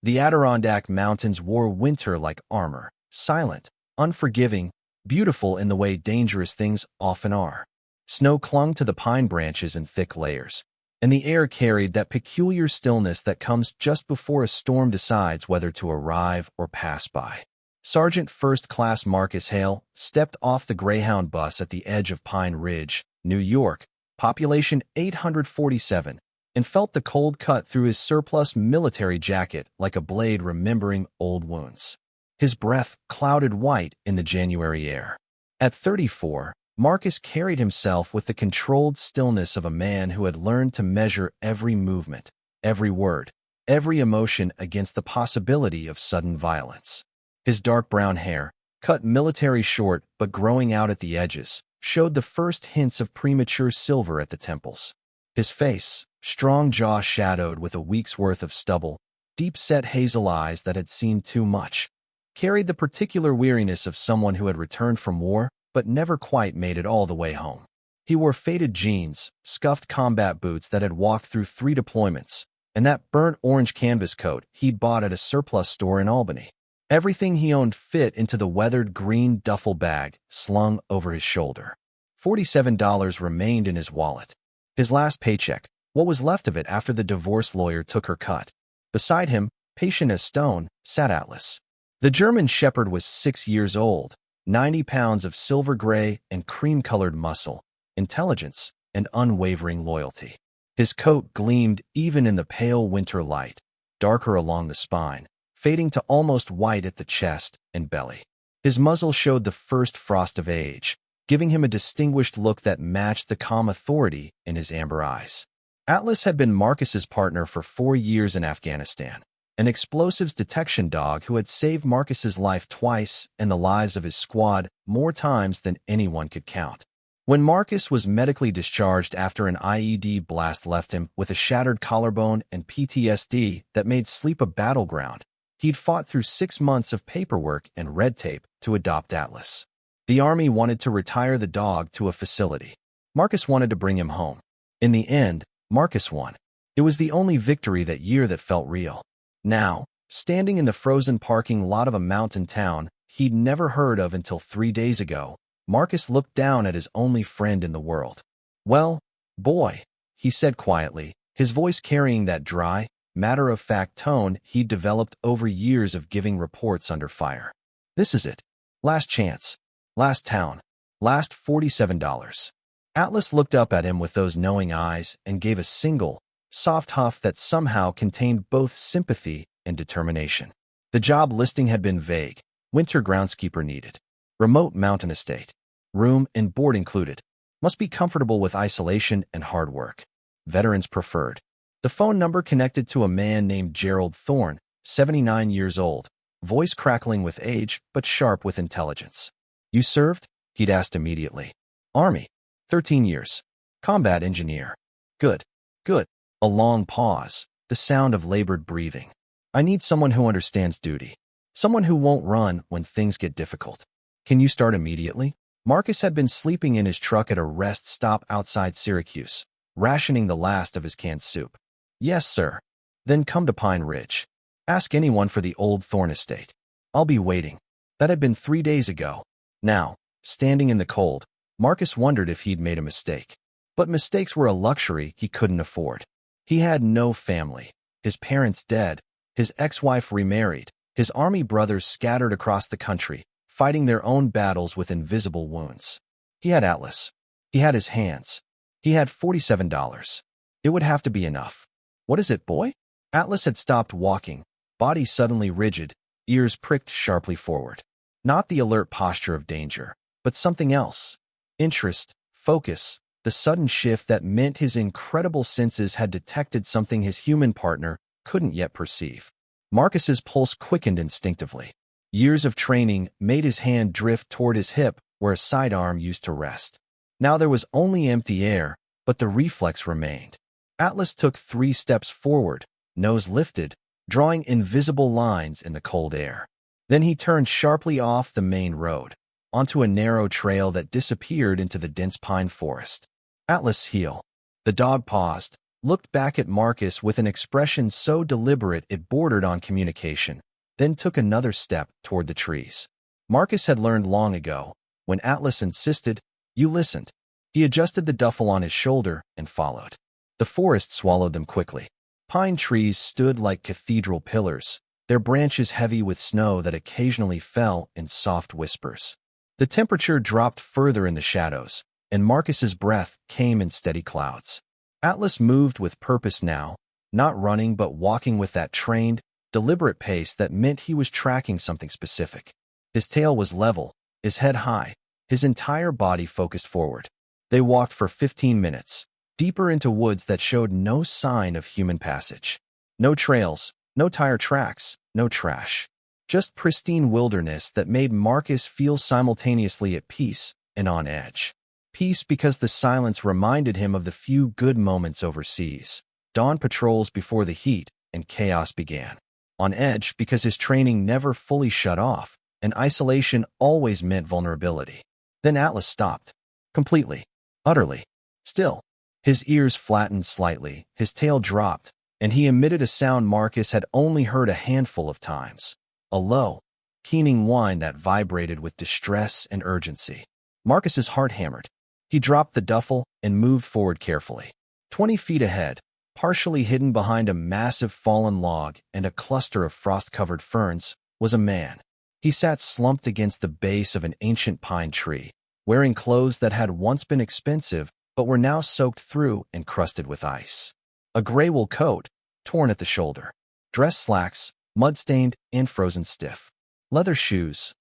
The Adirondack Mountains wore winter like armor, silent, unforgiving, beautiful in the way dangerous things often are. Snow clung to the pine branches in thick layers, and the air carried that peculiar stillness that comes just before a storm decides whether to arrive or pass by. Sergeant First Class Marcus Hale stepped off the Greyhound bus at the edge of Pine Ridge, New York, population 847, and felt the cold cut through his surplus military jacket like a blade remembering old wounds. His breath clouded white in the January air. At 34, Marcus carried himself with the controlled stillness of a man who had learned to measure every movement, every word, every emotion against the possibility of sudden violence. His dark brown hair, cut military short but growing out at the edges, showed the first hints of premature silver at the temples. His face, strong jaw shadowed with a week's worth of stubble, deep-set hazel eyes that had seen too much, carried the particular weariness of someone who had returned from war but never quite made it all the way home. He wore faded jeans, scuffed combat boots that had walked through 3 deployments, and that burnt orange canvas coat he'd bought at a surplus store in Albany. Everything he owned fit into the weathered green duffel bag slung over his shoulder. $47 remained in his wallet. His last paycheck, what was left of it after the divorce lawyer took her cut. Beside him, patient as stone, sat Atlas. The German Shepherd was 6 years old, 90 pounds of silver gray and cream-colored muscle, intelligence, and unwavering loyalty. His coat gleamed even in the pale winter light, darker along the spine, fading to almost white at the chest and belly. His muzzle showed the first frost of age, giving him a distinguished look that matched the calm authority in his amber eyes. Atlas had been Marcus's partner for 4 years in Afghanistan, an explosives detection dog who had saved Marcus's life twice and the lives of his squad more times than anyone could count. When Marcus was medically discharged after an IED blast left him with a shattered collarbone and PTSD that made sleep a battleground, he'd fought through 6 months of paperwork and red tape to adopt Atlas. The Army wanted to retire the dog to a facility. Marcus wanted to bring him home. In the end, Marcus won. It was the only victory that year that felt real. Now, standing in the frozen parking lot of a mountain town he'd never heard of until 3 days ago, Marcus looked down at his only friend in the world. "Well, boy," he said quietly, his voice carrying that dry, matter-of-fact tone he'd developed over years of giving reports under fire. "This is it. Last chance. Last town. Last $47. Atlas looked up at him with those knowing eyes and gave a single, soft huff that somehow contained both sympathy and determination. The job listing had been vague. Winter groundskeeper needed. Remote mountain estate. Room and board included. Must be comfortable with isolation and hard work. Veterans preferred. The phone number connected to a man named Gerald Thorne, 79 years old, voice crackling with age but sharp with intelligence. "You served?" he'd asked immediately. "Army. 13 years. Combat engineer." "Good. Good." A long pause, the sound of labored breathing. "I need someone who understands duty. Someone who won't run when things get difficult. Can you start immediately?" Marcus had been sleeping in his truck at a rest stop outside Syracuse, rationing the last of his canned soup. "Yes, sir." "Then come to Pine Ridge. Ask anyone for the old Thorne estate. I'll be waiting." That had been 3 days ago. Now, standing in the cold, Marcus wondered if he'd made a mistake. But mistakes were a luxury he couldn't afford. He had no family, his parents dead, his ex-wife remarried, his army brothers scattered across the country, fighting their own battles with invisible wounds. He had Atlas. He had his hands. He had $47. It would have to be enough. "What is it, boy?" Atlas had stopped walking, body suddenly rigid, ears pricked sharply forward. Not the alert posture of danger, but something else. Interest, focus, the sudden shift that meant his incredible senses had detected something his human partner couldn't yet perceive. Marcus's pulse quickened instinctively. Years of training made his hand drift toward his hip where a sidearm used to rest. Now there was only empty air, but the reflex remained. Atlas took 3 steps forward, nose lifted, drawing invisible lines in the cold air. Then he turned sharply off the main road, onto a narrow trail that disappeared into the dense pine forest. Atlas' heel. The dog paused, looked back at Marcus with an expression so deliberate it bordered on communication, then took another step toward the trees. Marcus had learned long ago, when Atlas insisted, "You listened." He adjusted the duffel on his shoulder and followed. The forest swallowed them quickly. Pine trees stood like cathedral pillars, their branches heavy with snow that occasionally fell in soft whispers. The temperature dropped further in the shadows, and Marcus's breath came in steady clouds. Atlas moved with purpose now, not running but walking with that trained, deliberate pace that meant he was tracking something specific. His tail was level, his head high, his entire body focused forward. They walked for 15 minutes, deeper into woods that showed no sign of human passage. No trails, no tire tracks, no trash. Just pristine wilderness that made Marcus feel simultaneously at peace and on edge. Peace because the silence reminded him of the few good moments overseas, dawn patrols before the heat and chaos began. On edge because his training never fully shut off, and isolation always meant vulnerability. Then Atlas stopped. Completely. Utterly. Still. His ears flattened slightly, his tail dropped, and he emitted a sound Marcus had only heard a handful of times. A low, keening whine that vibrated with distress and urgency. Marcus's heart hammered. He dropped the duffel and moved forward carefully. 20 feet ahead, partially hidden behind a massive fallen log and a cluster of frost-covered ferns, was a man. He sat slumped against the base of an ancient pine tree, wearing clothes that had once been expensive but were now soaked through and crusted with ice. A gray wool coat, torn at the shoulder. Dress slacks, mud-stained and frozen stiff. Leather shoes,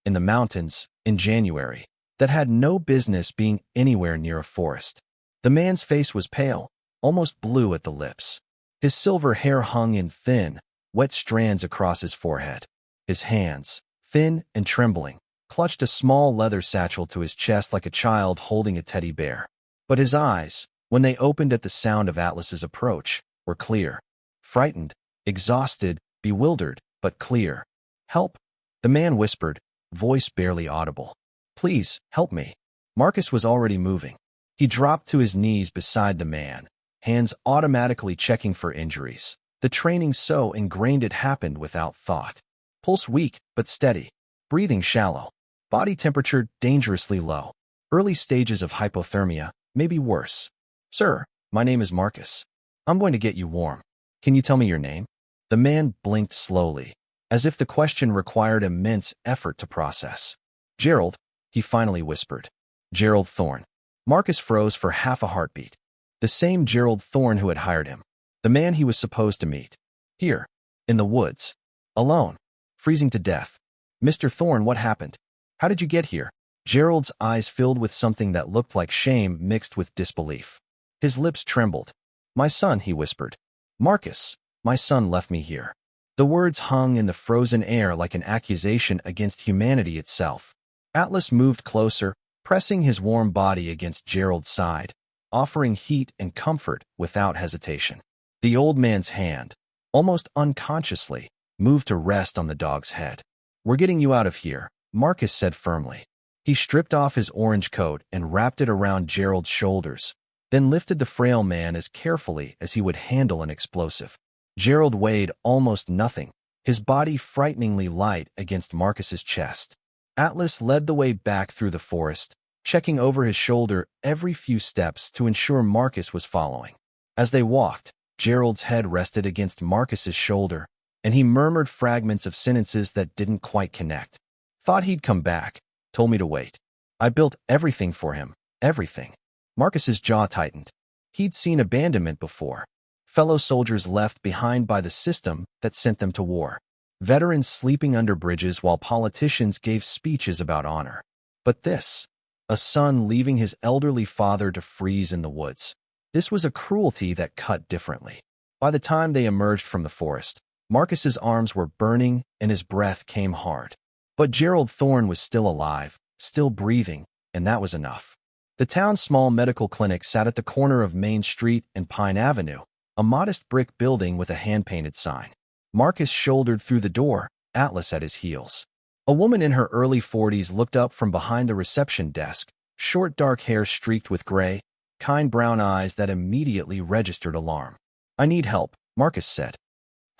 in the mountains, in January, that had no business being anywhere near a forest. The man's face was pale, almost blue at the lips. His silver hair hung in thin, wet strands across his forehead. His hands, thin and trembling, clutched a small leather satchel to his chest like a child holding a teddy bear. But his eyes, when they opened at the sound of Atlas's approach, were clear. Frightened, exhausted, bewildered, but clear. "Help," the man whispered, voice barely audible. "Please, help me." Marcus was already moving. He dropped to his knees beside the man, hands automatically checking for injuries. The training so ingrained it happened without thought. Pulse weak but steady. Breathing shallow. Body temperature dangerously low. Early stages of hypothermia, maybe worse. "Sir, my name is Marcus. I'm going to get you warm. Can you tell me your name?" The man blinked slowly, as if the question required immense effort to process. "Gerald," he finally whispered. "Gerald Thorne." Marcus froze for half a heartbeat. The same Gerald Thorne who had hired him. The man he was supposed to meet. Here. In the woods. Alone. Freezing to death. "Mr. Thorne, what happened? How did you get here?" Gerald's eyes filled with something that looked like shame mixed with disbelief. His lips trembled. "My son," he whispered. "Marcus, my son left me here." The words hung in the frozen air like an accusation against humanity itself. Atlas moved closer, pressing his warm body against Gerald's side, offering heat and comfort without hesitation. The old man's hand, almost unconsciously, moved to rest on the dog's head. "We're getting you out of here," Marcus said firmly. He stripped off his orange coat and wrapped it around Gerald's shoulders, then lifted the frail man as carefully as he would handle an explosive. Gerald weighed almost nothing, his body frighteningly light against Marcus's chest. Atlas led the way back through the forest, checking over his shoulder every few steps to ensure Marcus was following. As they walked, Gerald's head rested against Marcus's shoulder, and he murmured fragments of sentences that didn't quite connect. "Thought he'd come back, told me to wait. I built everything for him, everything." Marcus's jaw tightened. He'd seen abandonment before. Fellow soldiers left behind by the system that sent them to war. Veterans sleeping under bridges while politicians gave speeches about honor. But this, a son leaving his elderly father to freeze in the woods. This was a cruelty that cut differently. By the time they emerged from the forest, Marcus's arms were burning and his breath came hard. But Gerald Thorne was still alive, still breathing, and that was enough. The town's small medical clinic sat at the corner of Main Street and Pine Avenue, a modest brick building with a hand-painted sign. Marcus shouldered through the door, Atlas at his heels. A woman in her early 40s looked up from behind the reception desk, short dark hair streaked with gray, kind brown eyes that immediately registered alarm. "I need help," Marcus said.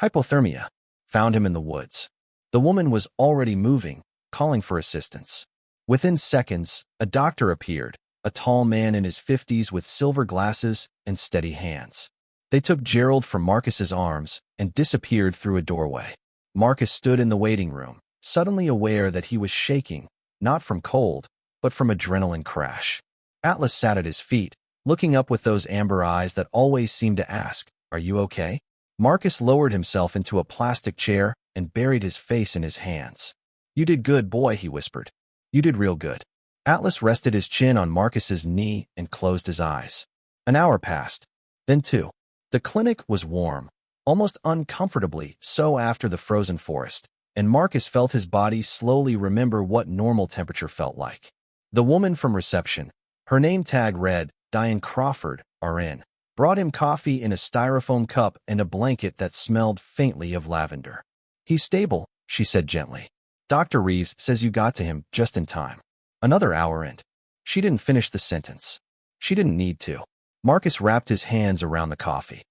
"Hypothermia." "Found him in the woods." The woman was already moving, calling for assistance. Within seconds, a doctor appeared, a tall man in his 50s with silver glasses and steady hands. They took Gerald from Marcus's arms and disappeared through a doorway. Marcus stood in the waiting room, suddenly aware that he was shaking, not from cold, but from adrenaline crash. Atlas sat at his feet, looking up with those amber eyes that always seemed to ask, "Are you okay?" Marcus lowered himself into a plastic chair and buried his face in his hands. "You did good, boy," he whispered. "You did real good." Atlas rested his chin on Marcus's knee and closed his eyes. An hour passed, then two. The clinic was warm, almost uncomfortably so after the frozen forest, and Marcus felt his body slowly remember what normal temperature felt like. The woman from reception, her name tag read, Diane Crawford, RN, brought him coffee in a styrofoam cup and a blanket that smelled faintly of lavender. "He's stable," she said gently. "Dr. Reeves says you got to him just in time." Another hour and she didn't finish the sentence. She didn't need to. Marcus wrapped his hands around the coffee.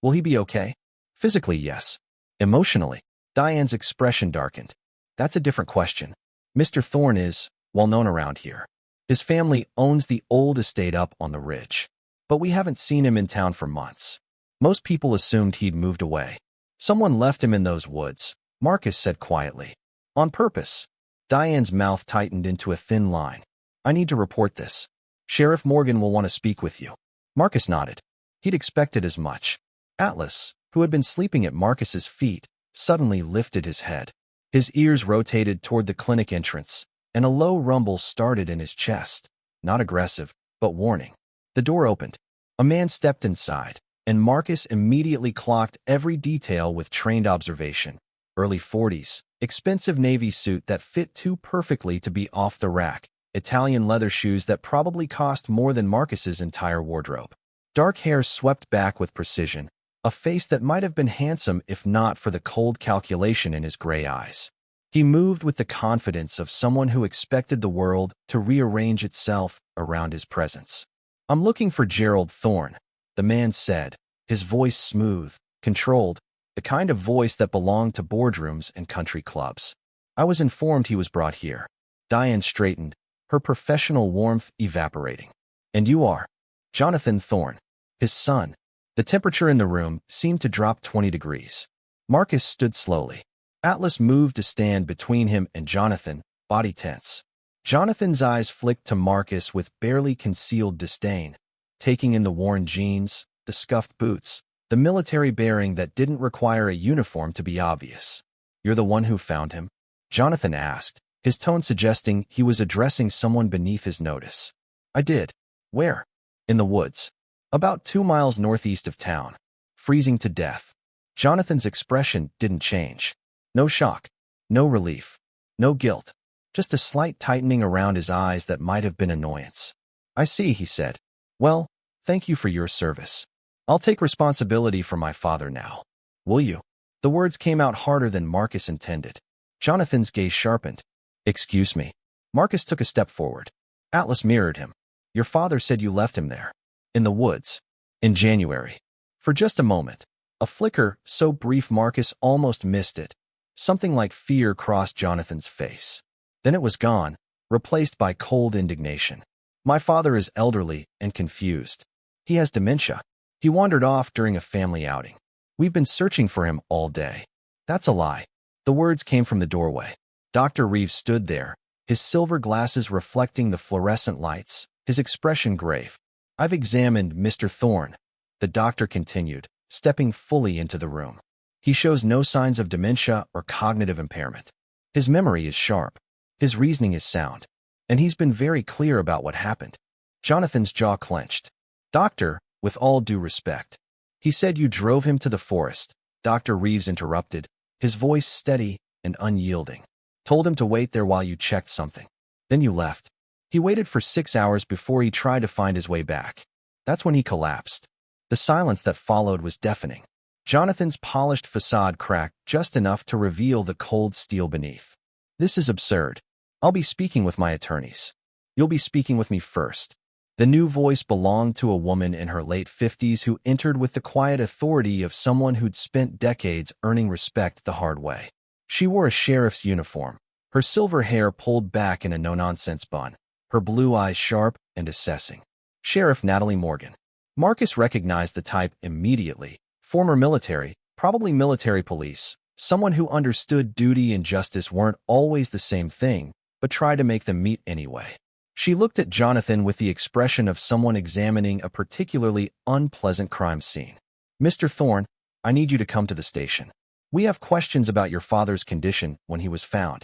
"Will he be okay?" "Physically, yes. Emotionally." Diane's expression darkened. "That's a different question. Mr. Thorne is well known around here. His family owns the old estate up on the ridge. But we haven't seen him in town for months. Most people assumed he'd moved away. Someone left him in those woods," Marcus said quietly. "On purpose." Diane's mouth tightened into a thin line. "I need to report this. Sheriff Morgan will want to speak with you." Marcus nodded. He'd expected as much. Atlas, who had been sleeping at Marcus's feet, suddenly lifted his head. His ears rotated toward the clinic entrance, and a low rumble started in his chest. Not aggressive, but warning. The door opened. A man stepped inside, and Marcus immediately clocked every detail with trained observation. Early 40s, expensive navy suit that fit too perfectly to be off the rack, Italian leather shoes that probably cost more than Marcus's entire wardrobe. Dark hair swept back with precision, a face that might have been handsome if not for the cold calculation in his gray eyes. He moved with the confidence of someone who expected the world to rearrange itself around his presence. "I'm looking for Gerald Thorne," the man said, his voice smooth, controlled, the kind of voice that belonged to boardrooms and country clubs. "I was informed he was brought here." Diane straightened, her professional warmth evaporating. "And you are?" "Jonathan Thorne, his son." The temperature in the room seemed to drop 20 degrees. Marcus stood slowly. Atlas moved to stand between him and Jonathan, body tense. Jonathan's eyes flicked to Marcus with barely concealed disdain, taking in the worn jeans, the scuffed boots, the military bearing that didn't require a uniform to be obvious. "You're the one who found him?" Jonathan asked, his tone suggesting he was addressing someone beneath his notice. "I did." "Where?" "In the woods. About 2 miles northeast of town. Freezing to death." Jonathan's expression didn't change. No shock, no relief, no guilt, just a slight tightening around his eyes that might have been annoyance. "I see," he said. "Well, thank you for your service. I'll take responsibility for my father now." "Will you?" The words came out harder than Marcus intended. Jonathan's gaze sharpened. "Excuse me." Marcus took a step forward. Atlas mirrored him. "Your father said you left him there. In the woods. In January." For just a moment, a flicker so brief Marcus almost missed it. Something like fear crossed Jonathan's face. Then it was gone, replaced by cold indignation. "My father is elderly and confused. He has dementia. He wandered off during a family outing. We've been searching for him all day." "That's a lie." The words came from the doorway. Dr. Reeves stood there, his silver glasses reflecting the fluorescent lights, his expression grave. "I've examined Mr. Thorne," the doctor continued, stepping fully into the room. "He shows no signs of dementia or cognitive impairment. His memory is sharp. His reasoning is sound. And he's been very clear about what happened." Jonathan's jaw clenched. "Doctor, with all due respect." "He said you drove him to the forest," Dr. Reeves interrupted, his voice steady and unyielding. "Told him to wait there while you checked something. Then you left. He waited for 6 hours before he tried to find his way back. That's when he collapsed." The silence that followed was deafening. Jonathan's polished facade cracked just enough to reveal the cold steel beneath. "This is absurd. I'll be speaking with my attorneys." "You'll be speaking with me first." The new voice belonged to a woman in her late 50s who entered with the quiet authority of someone who'd spent decades earning respect the hard way. She wore a sheriff's uniform, her silver hair pulled back in a no-nonsense bun, her blue eyes sharp and assessing. Sheriff Natalie Morgan. Marcus recognized the type immediately. Former military, probably military police, someone who understood duty and justice weren't always the same thing, but tried to make them meet anyway. She looked at Jonathan with the expression of someone examining a particularly unpleasant crime scene. "Mr. Thorne, I need you to come to the station. We have questions about your father's condition when he was found.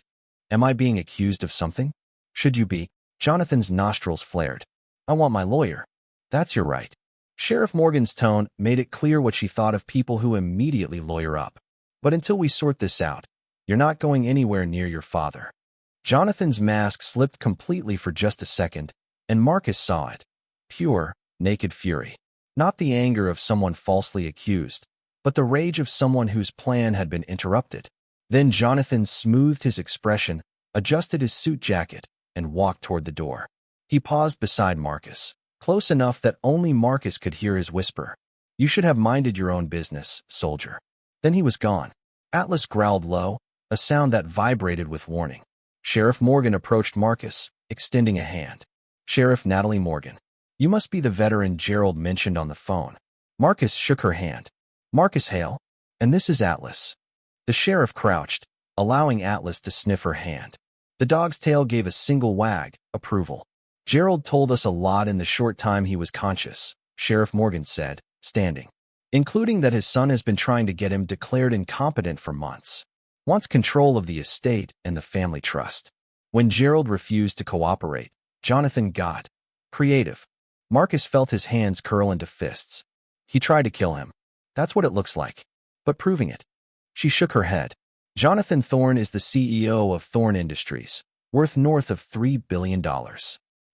Am I being accused of something? Should you be?" Jonathan's nostrils flared. "I want my lawyer." "That's your right." Sheriff Morgan's tone made it clear what she thought of people who immediately lawyer up. "But until we sort this out, you're not going anywhere near your father." Jonathan's mask slipped completely for just a second, and Marcus saw it. Pure, naked fury. Not the anger of someone falsely accused, but the rage of someone whose plan had been interrupted. Then Jonathan smoothed his expression, adjusted his suit jacket, and walked toward the door. He paused beside Marcus, close enough that only Marcus could hear his whisper. "You should have minded your own business, soldier." Then he was gone. Atlas growled low, a sound that vibrated with warning. Sheriff Morgan approached Marcus, extending a hand. "Sheriff Natalie Morgan. You must be the veteran Gerald mentioned on the phone." Marcus shook her hand. "Marcus Hale, and this is Atlas." The sheriff crouched, allowing Atlas to sniff her hand. The dog's tail gave a single wag, approval. "Gerald told us a lot in the short time he was conscious," Sheriff Morgan said, standing. "Including that his son has been trying to get him declared incompetent for months. Wants control of the estate and the family trust." When Gerald refused to cooperate, Jonathan got creative. Marcus felt his hands curl into fists. "He tried to kill him. That's what it looks like. But proving it." She shook her head. "Jonathan Thorne is the CEO of Thorne Industries, worth north of $3 billion.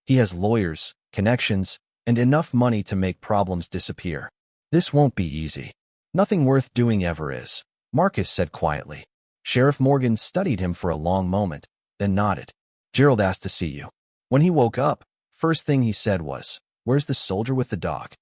He has lawyers, connections, and enough money to make problems disappear. This won't be easy. Nothing worth doing ever is," Marcus said quietly. Sheriff Morgan studied him for a long moment, then nodded. "Gerald asked to see you. When he woke up, first thing he said was, 'Where's the soldier with the dog?'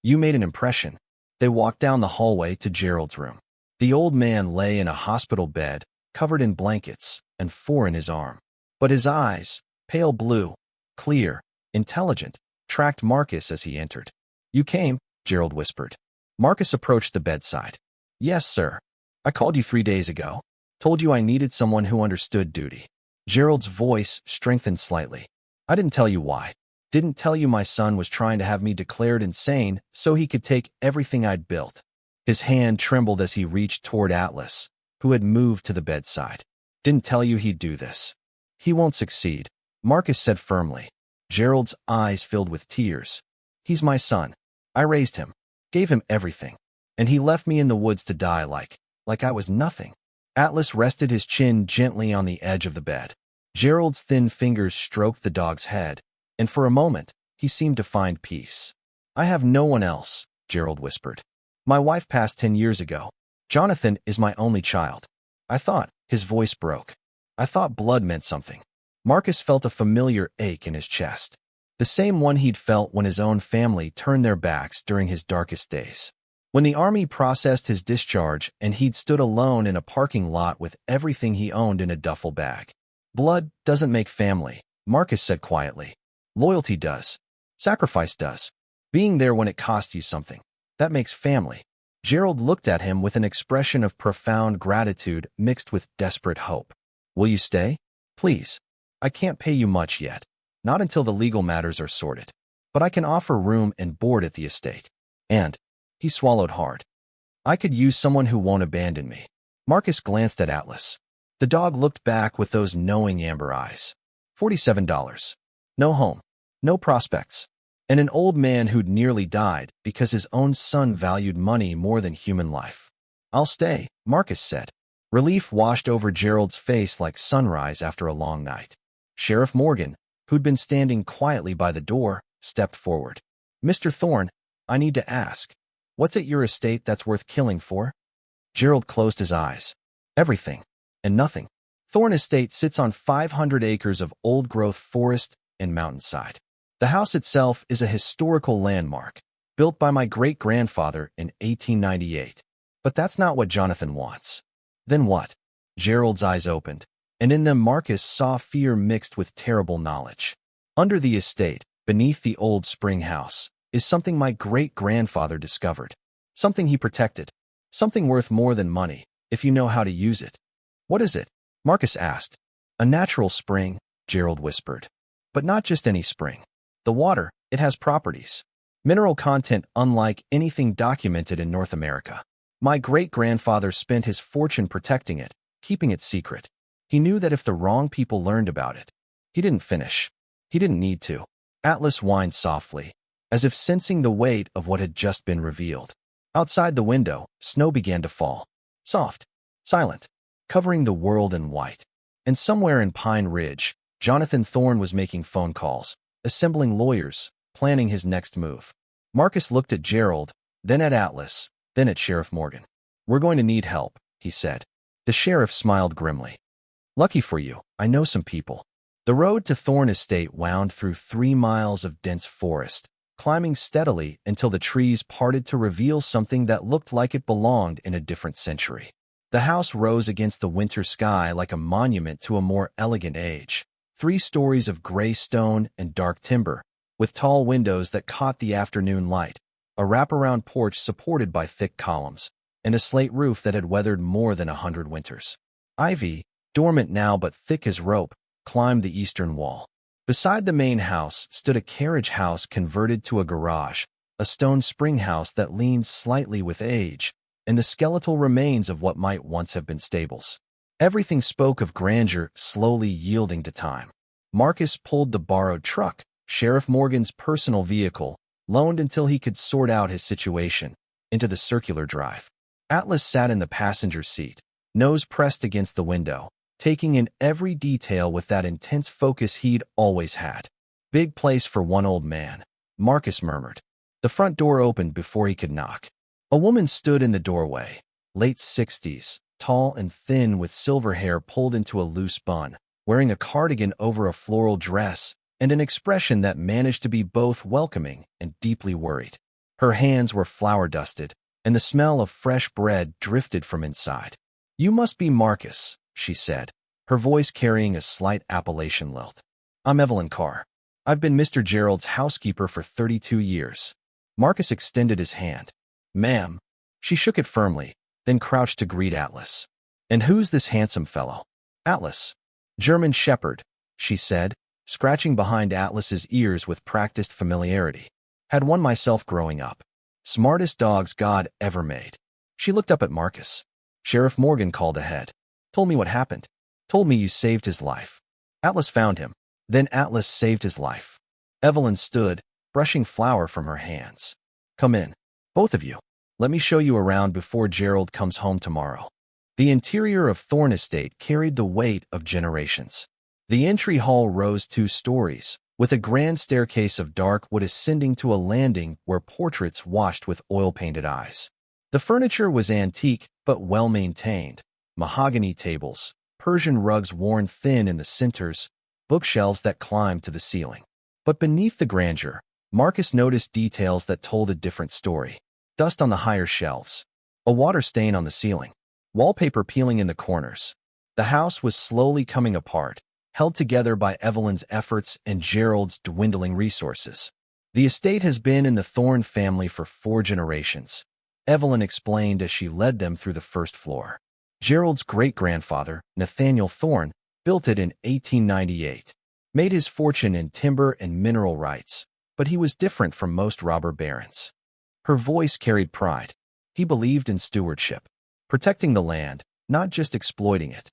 You made an impression." They walked down the hallway to Gerald's room. The old man lay in a hospital bed, covered in blankets, and 4 in his arm. But his eyes, pale blue, clear, intelligent, tracked Marcus as he entered. "You came," Gerald whispered. Marcus approached the bedside. "Yes, sir. I called you 3 days ago. Told you I needed someone who understood duty." Gerald's voice strengthened slightly. "I didn't tell you why. Didn't tell you my son was trying to have me declared insane so he could take everything I'd built." His hand trembled as he reached toward Atlas, who had moved to the bedside. "Didn't tell you he'd do this. He won't succeed," Marcus said firmly. Gerald's eyes filled with tears. "He's my son. I raised him, gave him everything, and he left me in the woods to die like I was nothing." Atlas rested his chin gently on the edge of the bed. Gerald's thin fingers stroked the dog's head, and for a moment, he seemed to find peace. "I have no one else," Gerald whispered. "My wife passed 10 years ago. Jonathan is my only child." "I thought," his voice broke. "I thought blood meant something." Marcus felt a familiar ache in his chest, the same one he'd felt when his own family turned their backs during his darkest days. When the army processed his discharge and he'd stood alone in a parking lot with everything he owned in a duffel bag. "Blood doesn't make family," Marcus said quietly. "Loyalty does. Sacrifice does. Being there when it costs you something. That makes family." Gerald looked at him with an expression of profound gratitude mixed with desperate hope. "Will you stay? Please. I can't pay you much yet. Not until the legal matters are sorted. But I can offer room and board at the estate. And," he swallowed hard, "I could use someone who won't abandon me." Marcus glanced at Atlas. The dog looked back with those knowing amber eyes. $47. No home. No prospects. And an old man who'd nearly died because his own son valued money more than human life. "I'll stay," Marcus said. Relief washed over Gerald's face like sunrise after a long night. Sheriff Morgan, who'd been standing quietly by the door, stepped forward. "Mr. Thorne, I need to ask. What's at your estate that's worth killing for?" Gerald closed his eyes. "Everything. And nothing. Thorne Estate sits on 500 acres of old-growth forest and mountainside. The house itself is a historical landmark, built by my great-grandfather in 1898. But that's not what Jonathan wants. Then what? Gerald's eyes opened, and in them Marcus saw fear mixed with terrible knowledge. Under the estate, beneath the old spring house, is something my great-grandfather discovered. Something he protected. Something worth more than money, if you know how to use it. What is it? Marcus asked. A natural spring, Gerald whispered. But not just any spring. The water, it has properties. Mineral content unlike anything documented in North America. My great-grandfather spent his fortune protecting it, keeping it secret. He knew that if the wrong people learned about it, he didn't finish. He didn't need to. Atlas whined softly, as if sensing the weight of what had just been revealed. Outside the window, snow began to fall. Soft, silent, covering the world in white. And somewhere in Pine Ridge, Jonathan Thorne was making phone calls, assembling lawyers, planning his next move. Marcus looked at Gerald, then at Atlas, then at Sheriff Morgan. "We're going to need help," he said. The sheriff smiled grimly. "Lucky for you, I know some people." The road to Thorne Estate wound through 3 miles of dense forest, climbing steadily until the trees parted to reveal something that looked like it belonged in a different century. The house rose against the winter sky like a monument to a more elegant age. 3 stories of gray stone and dark timber, with tall windows that caught the afternoon light, a wraparound porch supported by thick columns, and a slate roof that had weathered more than 100 winters. Ivy, dormant now but thick as rope, climbed the eastern wall. Beside the main house stood a carriage house converted to a garage, a stone spring house that leaned slightly with age, and the skeletal remains of what might once have been stables. Everything spoke of grandeur slowly yielding to time. Marcus pulled the borrowed truck, Sheriff Morgan's personal vehicle, loaned until he could sort out his situation, into the circular drive. Atlas sat in the passenger seat, nose pressed against the window, taking in every detail with that intense focus he'd always had. "Big place for one old man," Marcus murmured. The front door opened before he could knock. A woman stood in the doorway, late 60s, tall and thin with silver hair pulled into a loose bun, wearing a cardigan over a floral dress and an expression that managed to be both welcoming and deeply worried. Her hands were flour-dusted, and the smell of fresh bread drifted from inside. "You must be Marcus," she said, her voice carrying a slight Appalachian lilt. "I'm Evelyn Carr. I've been Mr. Gerald's housekeeper for 32 years. Marcus extended his hand. "Ma'am." She shook it firmly, then crouched to greet Atlas. "And who's this handsome fellow?" "Atlas. German Shepherd," she said, scratching behind Atlas's ears with practiced familiarity. "Had one myself growing up. Smartest dogs God ever made." She looked up at Marcus. "Sheriff Morgan called ahead. Told me what happened. Told me you saved his life." Atlas found him. Then Atlas saved his life. Evelyn stood, brushing flour from her hands. "Come in. Both of you. Let me show you around before Gerald comes home tomorrow." The interior of Thorne Estate carried the weight of generations. The entry hall rose 2 stories, with a grand staircase of dark wood ascending to a landing where portraits watched with oil-painted eyes. The furniture was antique but well-maintained. Mahogany tables, Persian rugs worn thin in the centers, bookshelves that climbed to the ceiling. But beneath the grandeur, Marcus noticed details that told a different story. Dust on the higher shelves, a water stain on the ceiling, wallpaper peeling in the corners. The house was slowly coming apart, held together by Evelyn's efforts and Gerald's dwindling resources. "The estate has been in the Thorne family for 4 generations," Evelyn explained as she led them through the first floor. "Gerald's great-grandfather, Nathaniel Thorne, built it in 1898, made his fortune in timber and mineral rights, but he was different from most robber barons." Her voice carried pride. He believed in stewardship, protecting the land, not just exploiting it.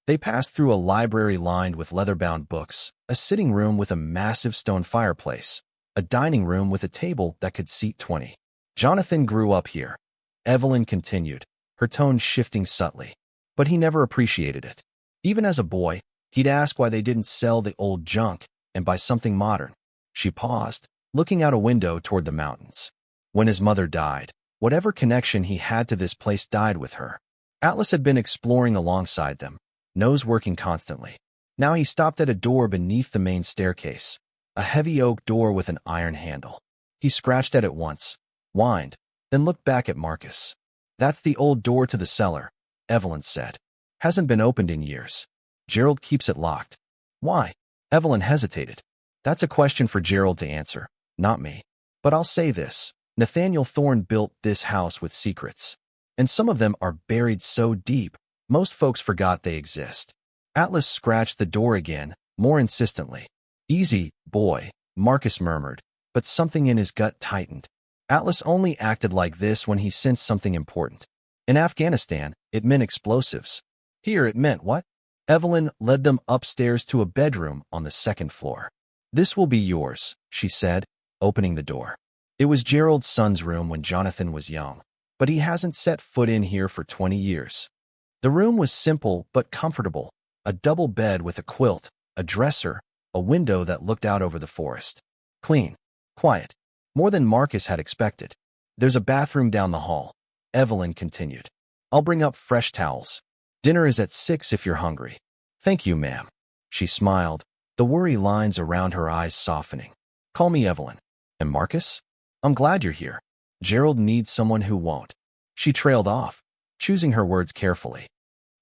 They passed through a library lined with leather-bound books, a sitting room with a massive stone fireplace, a dining room with a table that could seat 20. "Jonathan grew up here," Evelyn continued, her tone shifting subtly. "But he never appreciated it. Even as a boy, he'd ask why they didn't sell the old junk and buy something modern." She paused, looking out a window toward the mountains. When his mother died, whatever connection he had to this place died with her. Atlas had been exploring alongside them, nose working constantly. Now he stopped at a door beneath the main staircase. a heavy oak door with an iron handle. He scratched at it once, whined, then looked back at Marcus. "That's the old door to the cellar," Evelyn said. "Hasn't been opened in years. Gerald keeps it locked." "Why?" Evelyn hesitated. "That's a question for Gerald to answer, not me. But I'll say this. Nathaniel Thorne built this house with secrets. And some of them are buried so deep, most folks forgot they exist." Atlas scratched the door again, more insistently. "Easy, boy," Marcus murmured, but something in his gut tightened. Atlas only acted like this when he sensed something important. In Afghanistan, it meant explosives. Here it meant what? Evelyn led them upstairs to a bedroom on the second floor. "This will be yours," she said, opening the door. It was Gerald's son's room when Jonathan was young, but he hasn't set foot in here for 20 years. The room was simple but comfortable, a double bed with a quilt, a dresser, a window that looked out over the forest. Clean, quiet, more than Marcus had expected. "There's a bathroom down the hall," Evelyn continued. "I'll bring up fresh towels. Dinner is at 6 if you're hungry." "Thank you, ma'am." She smiled, the worry lines around her eyes softening. "Call me Evelyn." "And Marcus? I'm glad you're here. Gerald needs someone who won't." She trailed off, choosing her words carefully.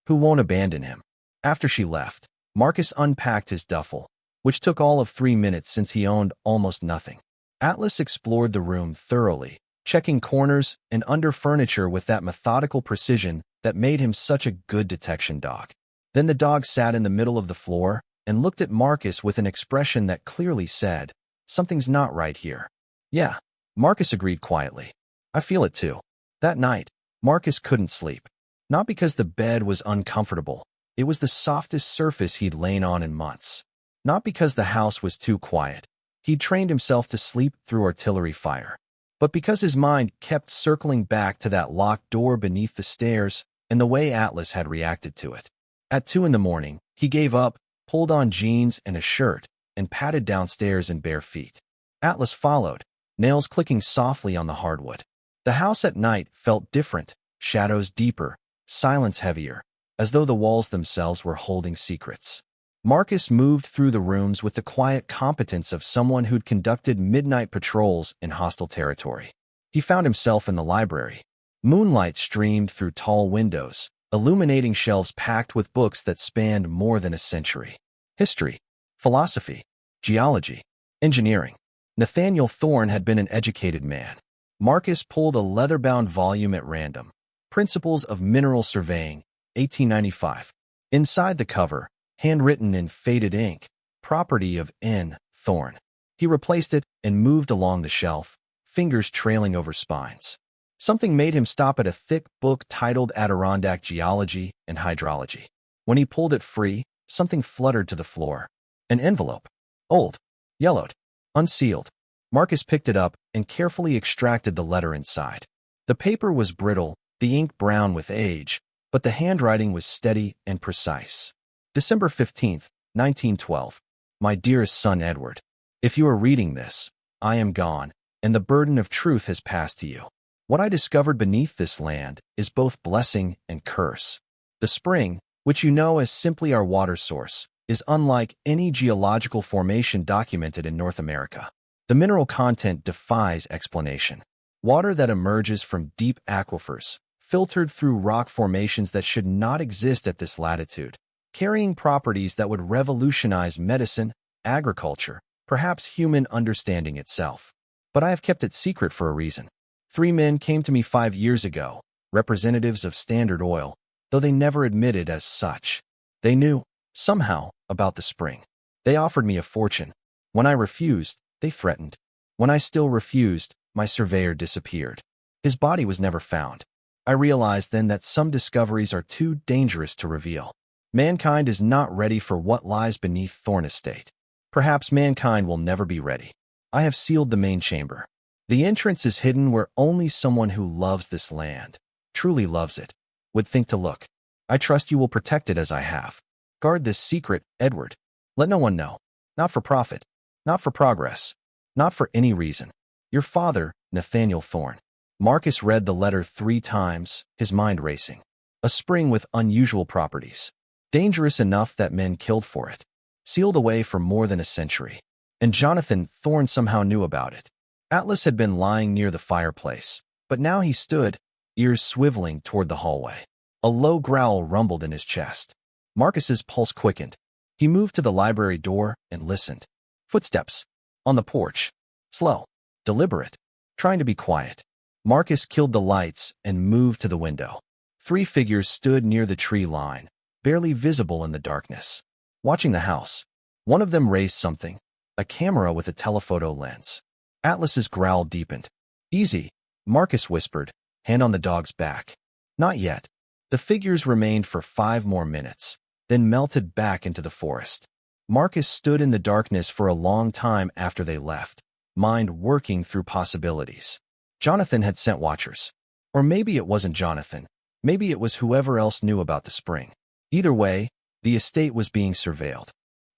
"Who won't abandon him." After she left, Marcus unpacked his duffel, which took all of 3 minutes since he owned almost nothing. Atlas explored the room thoroughly, checking corners and under furniture with that methodical precision that made him such a good detection dog. Then the dog sat in the middle of the floor and looked at Marcus with an expression that clearly said, "Something's not right here." "Yeah," Marcus agreed quietly. "I feel it too." That night, Marcus couldn't sleep. Not because the bed was uncomfortable. It was the softest surface he'd lain on in months. Not because the house was too quiet. He'd trained himself to sleep through artillery fire. But because his mind kept circling back to that locked door beneath the stairs and the way Atlas had reacted to it. At 2 in the morning, he gave up, pulled on jeans and a shirt, and padded downstairs in bare feet. Atlas followed, nails clicking softly on the hardwood. The house at night felt different, shadows deeper, silence heavier, as though the walls themselves were holding secrets. Marcus moved through the rooms with the quiet competence of someone who'd conducted midnight patrols in hostile territory. He found himself in the library. Moonlight streamed through tall windows, illuminating shelves packed with books that spanned more than a century. History, philosophy, geology, engineering. Nathaniel Thorne had been an educated man. Marcus pulled a leather-bound volume at random. Principles of Mineral Surveying, 1895. Inside the cover, handwritten in faded ink, "Property of N. Thorne." He replaced it and moved along the shelf, fingers trailing over spines. Something made him stop at a thick book titled Adirondack Geology and Hydrology. When he pulled it free, something fluttered to the floor. An envelope. Old. Yellowed. Unsealed. Marcus picked it up and carefully extracted the letter inside. The paper was brittle, the ink brown with age, but the handwriting was steady and precise. December 15th, 1912. "My dearest son Edward, if you are reading this, I am gone, and the burden of truth has passed to you. What I discovered beneath this land is both blessing and curse. The spring, which you know as simply our water source, is unlike any geological formation documented in North America. The mineral content defies explanation. Water that emerges from deep aquifers, filtered through rock formations that should not exist at this latitude, carrying properties that would revolutionize medicine, agriculture, perhaps human understanding itself. But I have kept it secret for a reason. 3 men came to me 5 years ago, representatives of Standard Oil, though they never admitted as such. They knew, somehow, about the spring. They offered me a fortune. When I refused, they threatened. When I still refused, my surveyor disappeared. His body was never found. I realized then that some discoveries are too dangerous to reveal. Mankind is not ready for what lies beneath Thorne Estate. Perhaps mankind will never be ready. I have sealed the main chamber. The entrance is hidden where only someone who loves this land, truly loves it, would think to look. I trust you will protect it as I have. Guard this secret, Edward. Let no one know. Not for profit. Not for progress. Not for any reason. Your father, Nathaniel Thorne." Marcus read the letter 3 times, his mind racing. A spring with unusual properties. Dangerous enough that men killed for it. Sealed away for more than a century. and Jonathan Thorne somehow knew about it. Atlas had been lying near the fireplace, but now he stood, ears swiveling toward the hallway. A low growl rumbled in his chest. Marcus's pulse quickened. He moved to the library door and listened. Footsteps. On the porch. Slow. Deliberate. Trying to be quiet. Marcus killed the lights and moved to the window. 3 figures stood near the tree line, barely visible in the darkness, watching the house. One of them raised something, a camera with a telephoto lens. Atlas's growl deepened. Easy, Marcus whispered, hand on the dog's back. Not yet. The figures remained for 5 more minutes, then melted back into the forest. Marcus stood in the darkness for a long time after they left, mind working through possibilities. Jonathan had sent watchers. Or maybe it wasn't Jonathan. Maybe it was whoever else knew about the spring. Either way, the estate was being surveilled.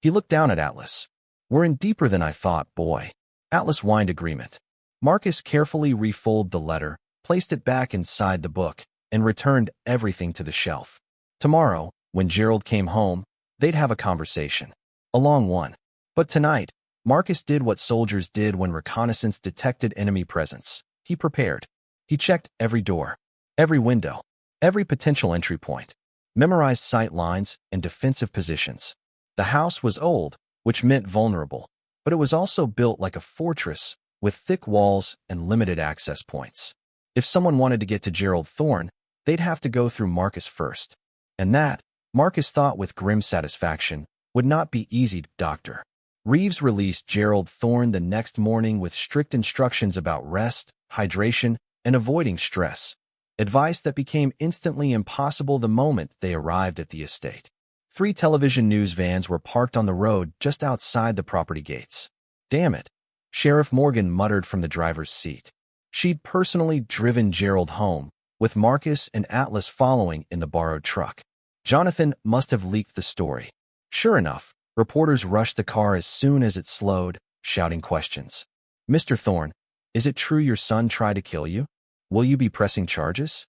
He looked down at Atlas. We're in deeper than I thought, boy. Atlas whined agreement. Marcus carefully refolded the letter, placed it back inside the book, and returned everything to the shelf. Tomorrow, when Gerald came home, they'd have a conversation. A long one. But tonight, Marcus did what soldiers did when reconnaissance detected enemy presence. He prepared. He checked every door, every window, every potential entry point, memorized sight lines and defensive positions. The house was old, which meant vulnerable, but it was also built like a fortress with thick walls and limited access points. If someone wanted to get to Gerald Thorne, they'd have to go through Marcus first. And that, Marcus thought with grim satisfaction, would not be easy to doctor. Reeves released Gerald Thorne the next morning with strict instructions about rest, hydration, and avoiding stress. Advice that became instantly impossible the moment they arrived at the estate. 3 television news vans were parked on the road just outside the property gates. Damn it, Sheriff Morgan muttered from the driver's seat. She'd personally driven Gerald home, with Marcus and Atlas following in the borrowed truck. Jonathan must have leaked the story. Sure enough, reporters rushed the car as soon as it slowed, shouting questions. Mr. Thorne, is it true your son tried to kill you? Will you be pressing charges?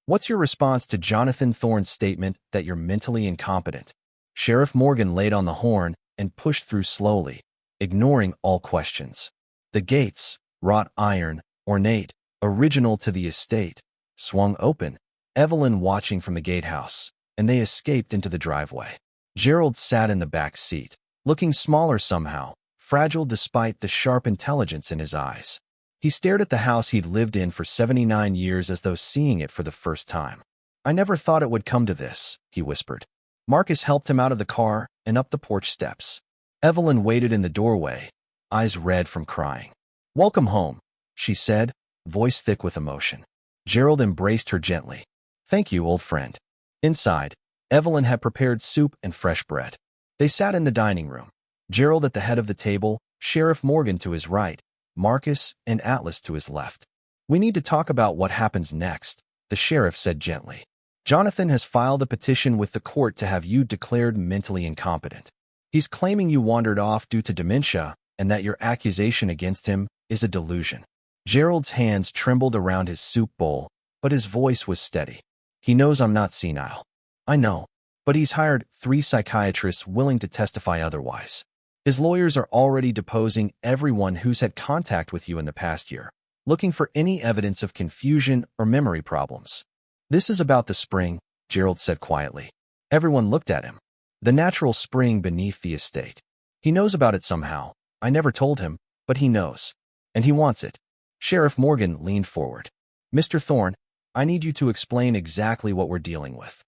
What's your response to Jonathan Thorne's statement that you're mentally incompetent? Sheriff Morgan laid on the horn and pushed through slowly, ignoring all questions. The gates, wrought iron, ornate, original to the estate, swung open, Evelyn watching from the gatehouse, and they escaped into the driveway. Gerald sat in the back seat, looking smaller somehow, fragile despite the sharp intelligence in his eyes. He stared at the house he'd lived in for 79 years as though seeing it for the first time. I never thought it would come to this, he whispered. Marcus helped him out of the car and up the porch steps. Evelyn waited in the doorway, eyes red from crying. Welcome home, she said, voice thick with emotion. Gerald embraced her gently. Thank you, old friend. Inside, Evelyn had prepared soup and fresh bread. They sat in the dining room. Gerald at the head of the table, Sheriff Morgan to his right, Marcus and Atlas to his left. We need to talk about what happens next, the sheriff said gently. Jonathan has filed a petition with the court to have you declared mentally incompetent. He's claiming you wandered off due to dementia and that your accusation against him is a delusion. Gerald's hands trembled around his soup bowl, but his voice was steady. He knows I'm not senile. I know, but he's hired 3 psychiatrists willing to testify otherwise. His lawyers are already deposing everyone who's had contact with you in the past year, looking for any evidence of confusion or memory problems. This is about the spring, Gerald said quietly. Everyone looked at him. The natural spring beneath the estate. He knows about it somehow. I never told him, but he knows. And he wants it. Sheriff Morgan leaned forward. Mr. Thorne, I need you to explain exactly what we're dealing with.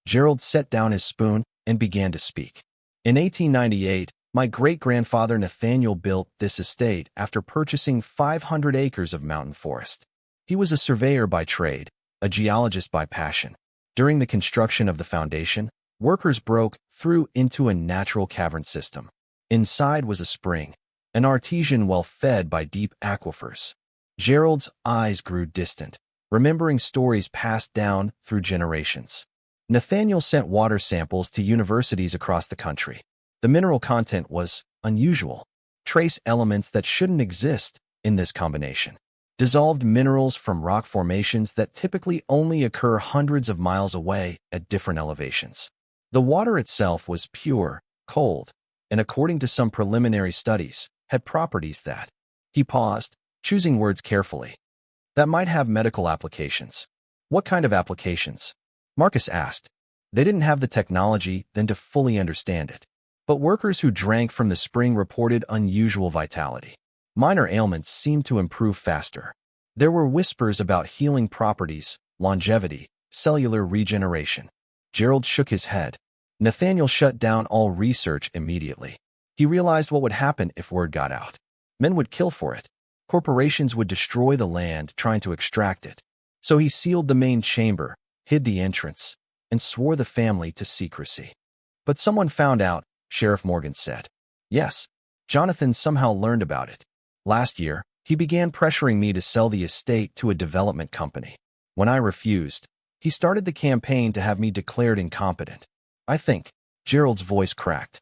Gerald set down his spoon and began to speak. In 1898, my great-grandfather Nathaniel built this estate after purchasing 500 acres of mountain forest. He was a surveyor by trade, a geologist by passion. During the construction of the foundation, workers broke through into a natural cavern system. Inside was a spring, an artesian well fed by deep aquifers. Gerald's eyes grew distant, remembering stories passed down through generations. Nathaniel sent water samples to universities across the country. The mineral content was unusual, trace elements that shouldn't exist in this combination. Dissolved minerals from rock formations that typically only occur hundreds of miles away at different elevations. The water itself was pure, cold, and according to some preliminary studies, had properties that. He paused, choosing words carefully. That might have medical applications. What kind of applications? Marcus asked. They didn't have the technology then to fully understand it. But workers who drank from the spring reported unusual vitality. Minor ailments seemed to improve faster. There were whispers about healing properties, longevity, cellular regeneration. Gerald shook his head. Nathaniel shut down all research immediately. He realized what would happen if word got out. Men would kill for it. Corporations would destroy the land trying to extract it. So he sealed the main chamber, hid the entrance, and swore the family to secrecy. But someone found out, Sheriff Morgan said. Yes, Jonathan somehow learned about it. Last year, he began pressuring me to sell the estate to a development company. When I refused, he started the campaign to have me declared incompetent. I think, Gerald's voice cracked.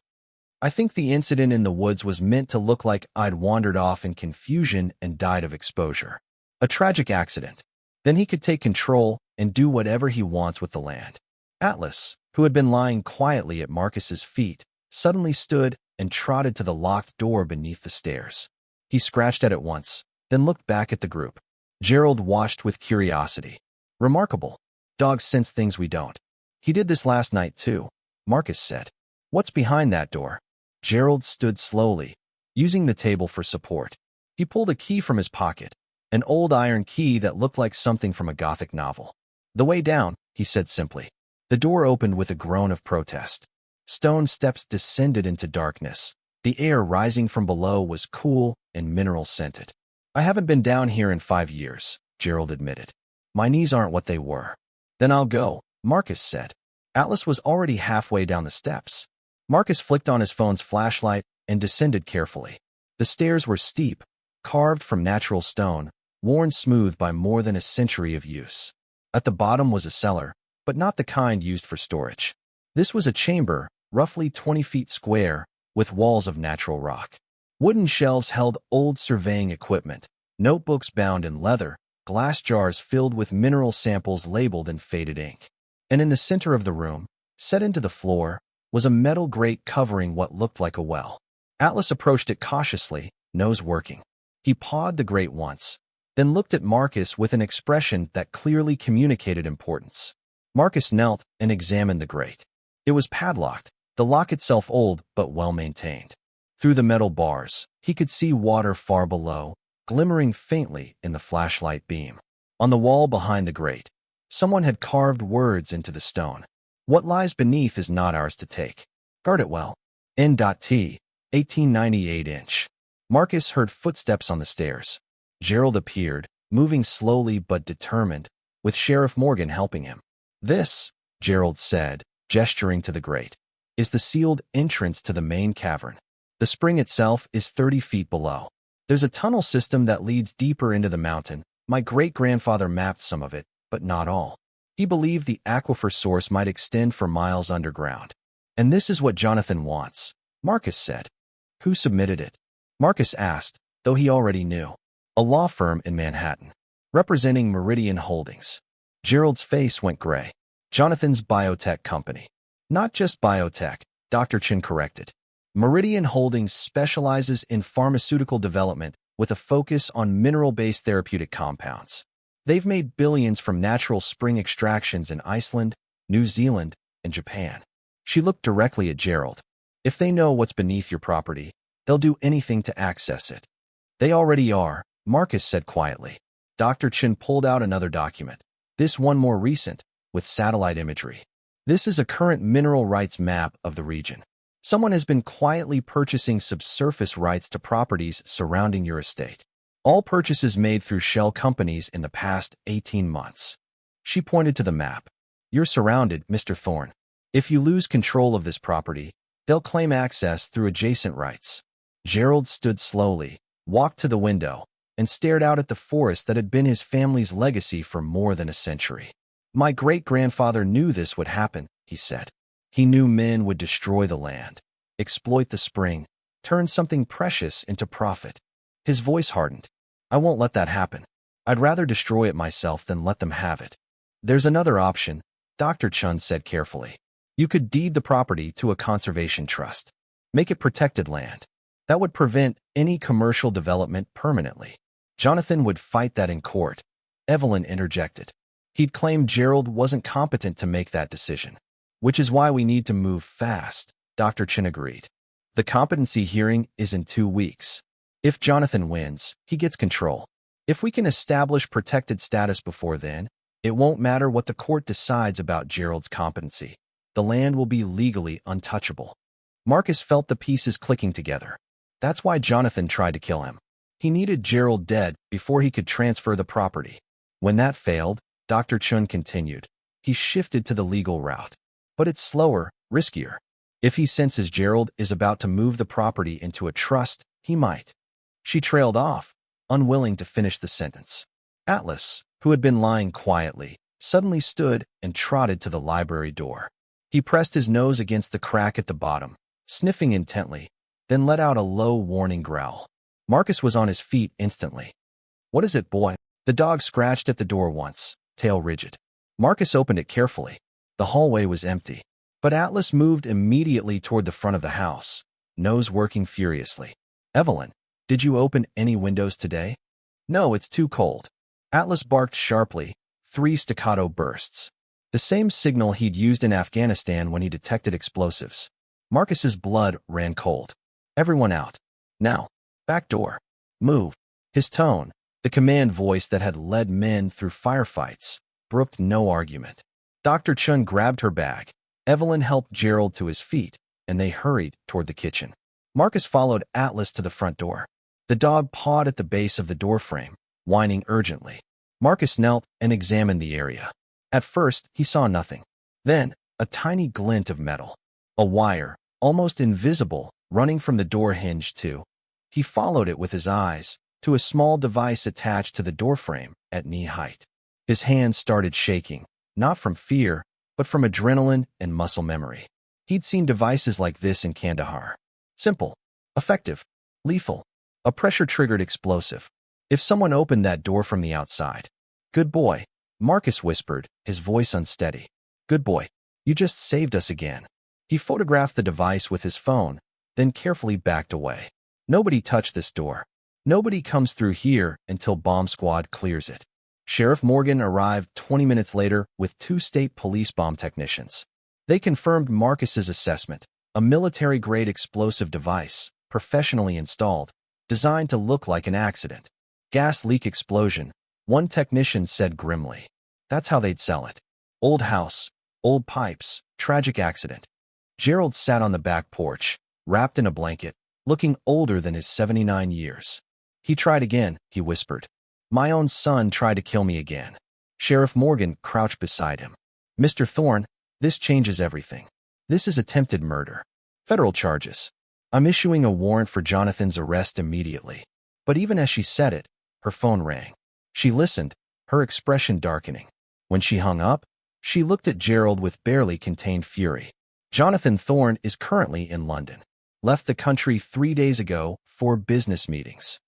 I think the incident in the woods was meant to look like I'd wandered off in confusion and died of exposure. A tragic accident. Then he could take control and do whatever he wants with the land. Atlas, who had been lying quietly at Marcus's feet, suddenly stood and trotted to the locked door beneath the stairs. He scratched at it once, then looked back at the group. Gerald watched with curiosity. Remarkable. Dogs sense things we don't. He did this last night too, Marcus said. What's behind that door? Gerald stood slowly, using the table for support. He pulled a key from his pocket, an old iron key that looked like something from a Gothic novel. The way down, he said simply. The door opened with a groan of protest. Stone steps descended into darkness. The air rising from below was cool and mineral-scented. I haven't been down here in 5 years, Gerald admitted. My knees aren't what they were. Then I'll go, Marcus said. Atlas was already halfway down the steps. Marcus flicked on his phone's flashlight and descended carefully. The stairs were steep, carved from natural stone, worn smooth by more than a century of use. At the bottom was a cellar, but not the kind used for storage. This was a chamber, roughly 20 feet square, with walls of natural rock. Wooden shelves held old surveying equipment, notebooks bound in leather, glass jars filled with mineral samples labeled in faded ink. And in the center of the room, set into the floor, was a metal grate covering what looked like a well. Atlas approached it cautiously, nose working. He pawed the grate once, then looked at Marcus with an expression that clearly communicated importance. Marcus knelt and examined the grate. It was padlocked, the lock itself old but well-maintained. Through the metal bars, he could see water far below, glimmering faintly in the flashlight beam. On the wall behind the grate, someone had carved words into the stone. What lies beneath is not ours to take. Guard it well. N.T. 1898". Marcus heard footsteps on the stairs. Gerald appeared, moving slowly but determined, with Sheriff Morgan helping him. This, Gerald said, gesturing to the grate, is the sealed entrance to the main cavern. The spring itself is 30 feet below. There's a tunnel system that leads deeper into the mountain. My great-grandfather mapped some of it, but not all. He believed the aquifer source might extend for miles underground. And this is what Jonathan wants, Marcus said. Who submitted it? Marcus asked, though he already knew. A law firm in Manhattan, representing Meridian Holdings. Gerald's face went gray. Jonathan's biotech company. Not just biotech, Dr. Chin corrected. Meridian Holdings specializes in pharmaceutical development with a focus on mineral-based therapeutic compounds. They've made billions from natural spring extractions in Iceland, New Zealand, and Japan. She looked directly at Gerald. If they know what's beneath your property, they'll do anything to access it. They already are, Marcus said quietly. Dr. Chin pulled out another document. This one more recent, with satellite imagery. This is a current mineral rights map of the region. Someone has been quietly purchasing subsurface rights to properties surrounding your estate. All purchases made through shell companies in the past 18 months. She pointed to the map. You're surrounded, Mr. Thorne. If you lose control of this property, they'll claim access through adjacent rights. Gerald stood slowly, walked to the window, and stared out at the forest that had been his family's legacy for more than a century. My great-grandfather knew this would happen, he said. He knew men would destroy the land, exploit the spring, turn something precious into profit. His voice hardened. I won't let that happen. I'd rather destroy it myself than let them have it. There's another option, Dr. Chun said carefully. You could deed the property to a conservation trust. Make it protected land. That would prevent any commercial development permanently. Jonathan would fight that in court. Evelyn interjected. He'd claim Gerald wasn't competent to make that decision. Which is why we need to move fast, Dr. Chin agreed. The competency hearing is in 2 weeks. If Jonathan wins, he gets control. If we can establish protected status before then, it won't matter what the court decides about Gerald's competency. The land will be legally untouchable. Marcus felt the pieces clicking together. That's why Jonathan tried to kill him. He needed Gerald dead before he could transfer the property. When that failed, Dr. Chun continued. He shifted to the legal route. But it's slower, riskier. If he senses Gerald is about to move the property into a trust, he might. She trailed off, unwilling to finish the sentence. Atlas, who had been lying quietly, suddenly stood and trotted to the library door. He pressed his nose against the crack at the bottom, sniffing intently, then let out a low, warning growl. Marcus was on his feet instantly. "What is it, boy?" The dog scratched at the door once, tail rigid. Marcus opened it carefully. The hallway was empty, but Atlas moved immediately toward the front of the house, nose working furiously. "Evelyn, did you open any windows today?" "No, it's too cold." Atlas barked sharply, 3 staccato bursts. The same signal he'd used in Afghanistan when he detected explosives. Marcus's blood ran cold. "Everyone out. Now. Back door. Move." His tone, the command voice that had led men through firefights, brooked no argument. Dr. Chun grabbed her bag. Evelyn helped Gerald to his feet, and they hurried toward the kitchen. Marcus followed Atlas to the front door. The dog pawed at the base of the doorframe, whining urgently. Marcus knelt and examined the area. At first, he saw nothing. Then, a tiny glint of metal. A wire, almost invisible, running from the door hinge to. He followed it with his eyes, to a small device attached to the doorframe at knee height. His hands started shaking, not from fear, but from adrenaline and muscle memory. He'd seen devices like this in Kandahar. Simple, effective, lethal, a pressure-triggered explosive. If someone opened that door from the outside. "Good boy," Marcus whispered, his voice unsteady. "Good boy, you just saved us again." He photographed the device with his phone, then carefully backed away. "Nobody touched this door. Nobody comes through here until bomb squad clears it." Sheriff Morgan arrived 20 minutes later with 2 state police bomb technicians. They confirmed Marcus's assessment, a military-grade explosive device, professionally installed, designed to look like an accident. "Gas leak explosion," one technician said grimly. That's how they'd sell it. Old house, old pipes, tragic accident. Gerald sat on the back porch, wrapped in a blanket, looking older than his 79 years. "He tried again," he whispered. "My own son tried to kill me again." Sheriff Morgan crouched beside him. "Mr. Thorne, this changes everything. This is attempted murder. Federal charges. I'm issuing a warrant for Jonathan's arrest immediately." But even as she said it, her phone rang. She listened, her expression darkening. When she hung up, she looked at Gerald with barely contained fury. "Jonathan Thorne is currently in London. Left the country 3 days ago for business meetings.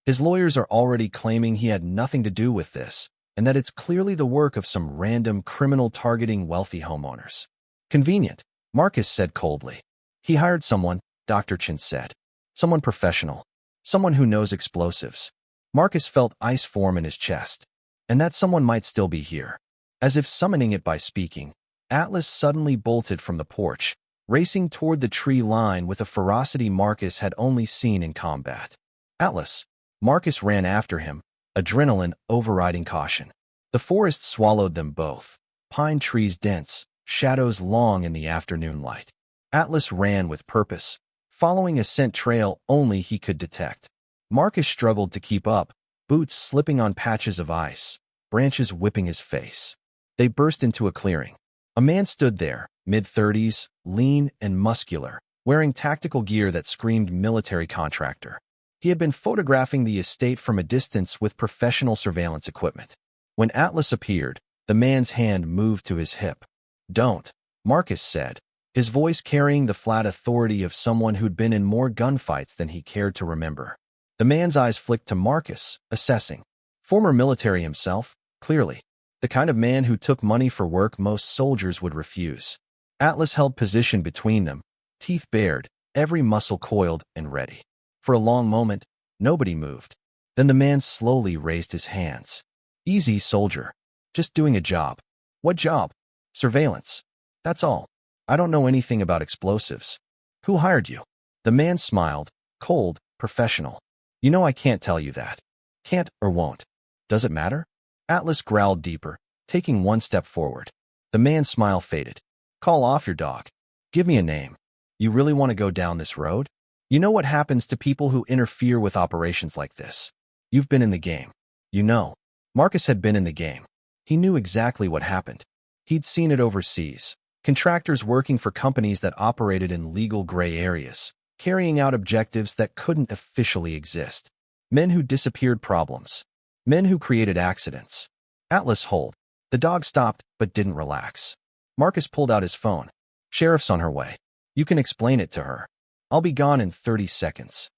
His lawyers are already claiming he had nothing to do with this, and that it's clearly the work of some random criminal targeting wealthy homeowners." "Convenient," Marcus said coldly. "He hired someone," Dr. Chin said. "Someone professional. Someone who knows explosives." Marcus felt ice form in his chest. And that someone might still be here. As if summoning it by speaking, Atlas suddenly bolted from the porch, racing toward the tree line with a ferocity Marcus had only seen in combat. "Atlas!" Marcus ran after him, adrenaline overriding caution. The forest swallowed them both, pine trees dense, shadows long in the afternoon light. Atlas ran with purpose, following a scent trail only he could detect. Marcus struggled to keep up, boots slipping on patches of ice, branches whipping his face. They burst into a clearing. A man stood there, mid-30s, lean and muscular, wearing tactical gear that screamed military contractor. He had been photographing the estate from a distance with professional surveillance equipment. When Atlas appeared, the man's hand moved to his hip. "Don't," Marcus said, his voice carrying the flat authority of someone who'd been in more gunfights than he cared to remember. The man's eyes flicked to Marcus, assessing. Former military himself, clearly. The kind of man who took money for work most soldiers would refuse. Atlas held position between them, teeth bared, every muscle coiled and ready. For a long moment, nobody moved. Then the man slowly raised his hands. Easy, soldier. Just doing a job. What job? Surveillance. That's all. I don't know anything about explosives. Who hired you? The man smiled, cold, professional. You know I can't tell you that. Can't or won't. Does it matter? Atlas growled deeper, taking one step forward. The man's smile faded. Call off your dog. Give me a name. You really want to go down this road? You know what happens to people who interfere with operations like this. You've been in the game. You know. Marcus had been in the game. He knew exactly what happened. He'd seen it overseas. Contractors working for companies that operated in legal gray areas, carrying out objectives that couldn't officially exist. Men who disappeared problems. Men who created accidents. Atlas hold. The dog stopped but didn't relax. Marcus pulled out his phone. Sheriff's on her way. You can explain it to her. I'll be gone in 30 seconds.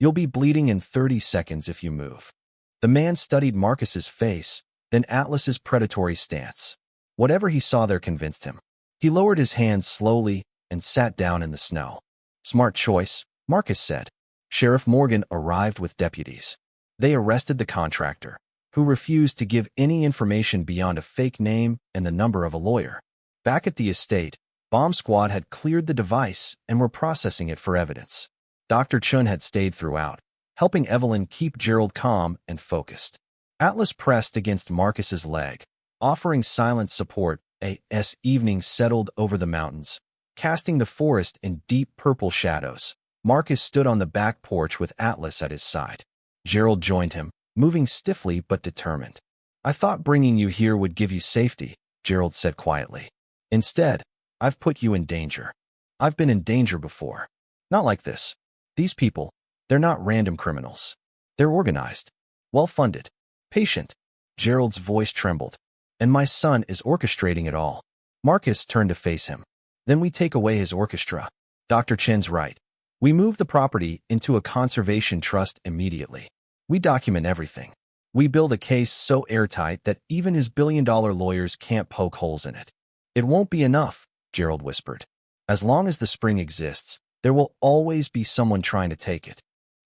You'll be bleeding in 30 seconds if you move. The man studied Marcus's face, then Atlas's predatory stance. Whatever he saw there convinced him. He lowered his hands slowly and sat down in the snow. Smart choice, Marcus said. Sheriff Morgan arrived with deputies. They arrested the contractor, who refused to give any information beyond a fake name and the number of a lawyer. Back at the estate, Bomb Squad had cleared the device and were processing it for evidence. Dr. Chun had stayed throughout, helping Evelyn keep Gerald calm and focused. Atlas pressed against Marcus's leg, offering silent support. As evening settled over the mountains, casting the forest in deep purple shadows, Marcus stood on the back porch with Atlas at his side. Gerald joined him, moving stiffly but determined. I thought bringing you here would give you safety, Gerald said quietly. Instead, I've put you in danger. I've been in danger before. Not like this. These people, they're not random criminals. They're organized, well-funded, patient. Gerald's voice trembled. And my son is orchestrating it all. Marcus turned to face him. Then we take away his orchestra. Dr. Chen's right. We move the property into a conservation trust immediately. We document everything. We build a case so airtight that even his billion-dollar lawyers can't poke holes in it. It won't be enough, Gerald whispered. As long as the spring exists, there will always be someone trying to take it.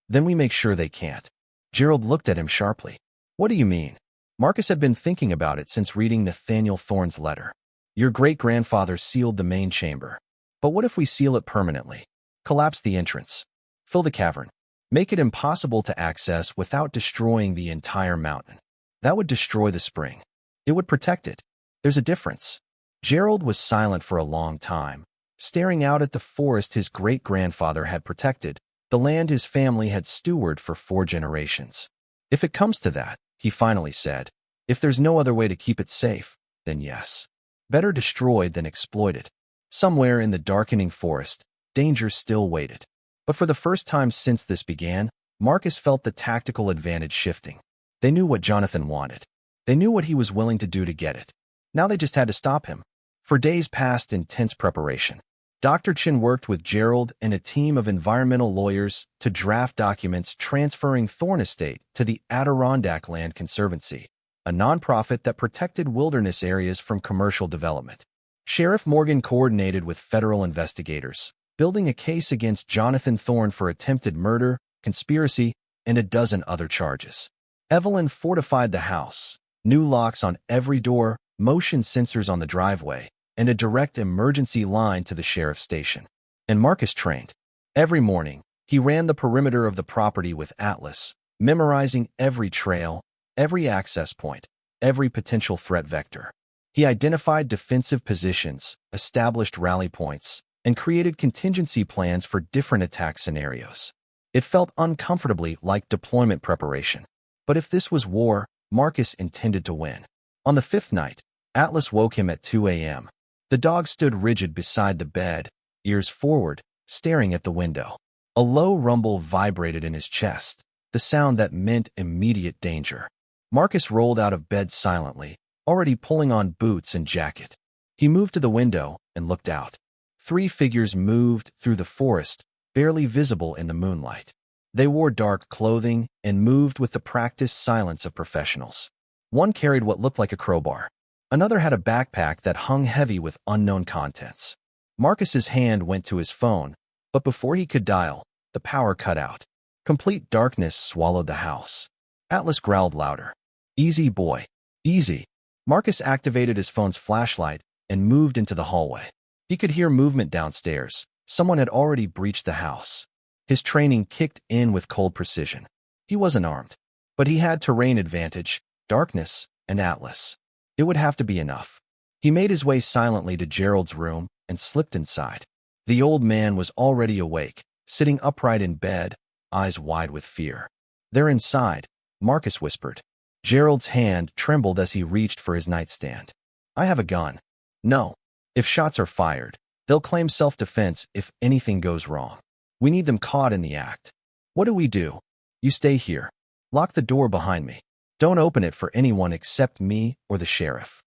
Then we make sure they can't. Gerald looked at him sharply. What do you mean? Marcus had been thinking about it since reading Nathaniel Thorne's letter. Your great-grandfather sealed the main chamber. But what if we seal it permanently? Collapse the entrance. Fill the cavern. Make it impossible to access without destroying the entire mountain. That would destroy the spring. It would protect it. There's a difference. Gerald was silent for a long time, staring out at the forest his great-grandfather had protected, the land his family had stewarded for 4 generations. If it comes to that, he finally said, if there's no other way to keep it safe, then yes. Better destroyed than exploited. Somewhere in the darkening forest, danger still waited. But for the first time since this began, Marcus felt the tactical advantage shifting. They knew what Jonathan wanted. They knew what he was willing to do to get it. Now they just had to stop him. For days passed in tense preparation. Dr. Chin worked with Gerald and a team of environmental lawyers to draft documents transferring Thorne Estate to the Adirondack Land Conservancy, a nonprofit that protected wilderness areas from commercial development. Sheriff Morgan coordinated with federal investigators, building a case against Jonathan Thorne for attempted murder, conspiracy, and a dozen other charges. Evelyn fortified the house, new locks on every door, motion sensors on the driveway, and a direct emergency line to the sheriff's station. And Marcus trained. Every morning, he ran the perimeter of the property with Atlas, memorizing every trail, every access point, every potential threat vector. He identified defensive positions, established rally points, and created contingency plans for different attack scenarios. It felt uncomfortably like deployment preparation. But if this was war, Marcus intended to win. On the 5th night, Atlas woke him at 2 a.m. The dog stood rigid beside the bed, ears forward, staring at the window. A low rumble vibrated in his chest, the sound that meant immediate danger. Marcus rolled out of bed silently, already pulling on boots and jacket. He moved to the window and looked out. 3 figures moved through the forest, barely visible in the moonlight. They wore dark clothing and moved with the practiced silence of professionals. One carried what looked like a crowbar. Another had a backpack that hung heavy with unknown contents. Marcus's hand went to his phone, but before he could dial, the power cut out. Complete darkness swallowed the house. Atlas growled louder. "Easy, boy. Easy." Marcus activated his phone's flashlight and moved into the hallway. He could hear movement downstairs. Someone had already breached the house. His training kicked in with cold precision. He wasn't armed, but he had terrain advantage, darkness, and Atlas. It would have to be enough. He made his way silently to Gerald's room and slipped inside. The old man was already awake, sitting upright in bed, eyes wide with fear. "They're inside," Marcus whispered. Gerald's hand trembled as he reached for his nightstand. "I have a gun." "No. If shots are fired, they'll claim self-defense if anything goes wrong. We need them caught in the act." "What do we do?" "You stay here. Lock the door behind me. Don't open it for anyone except me or the sheriff."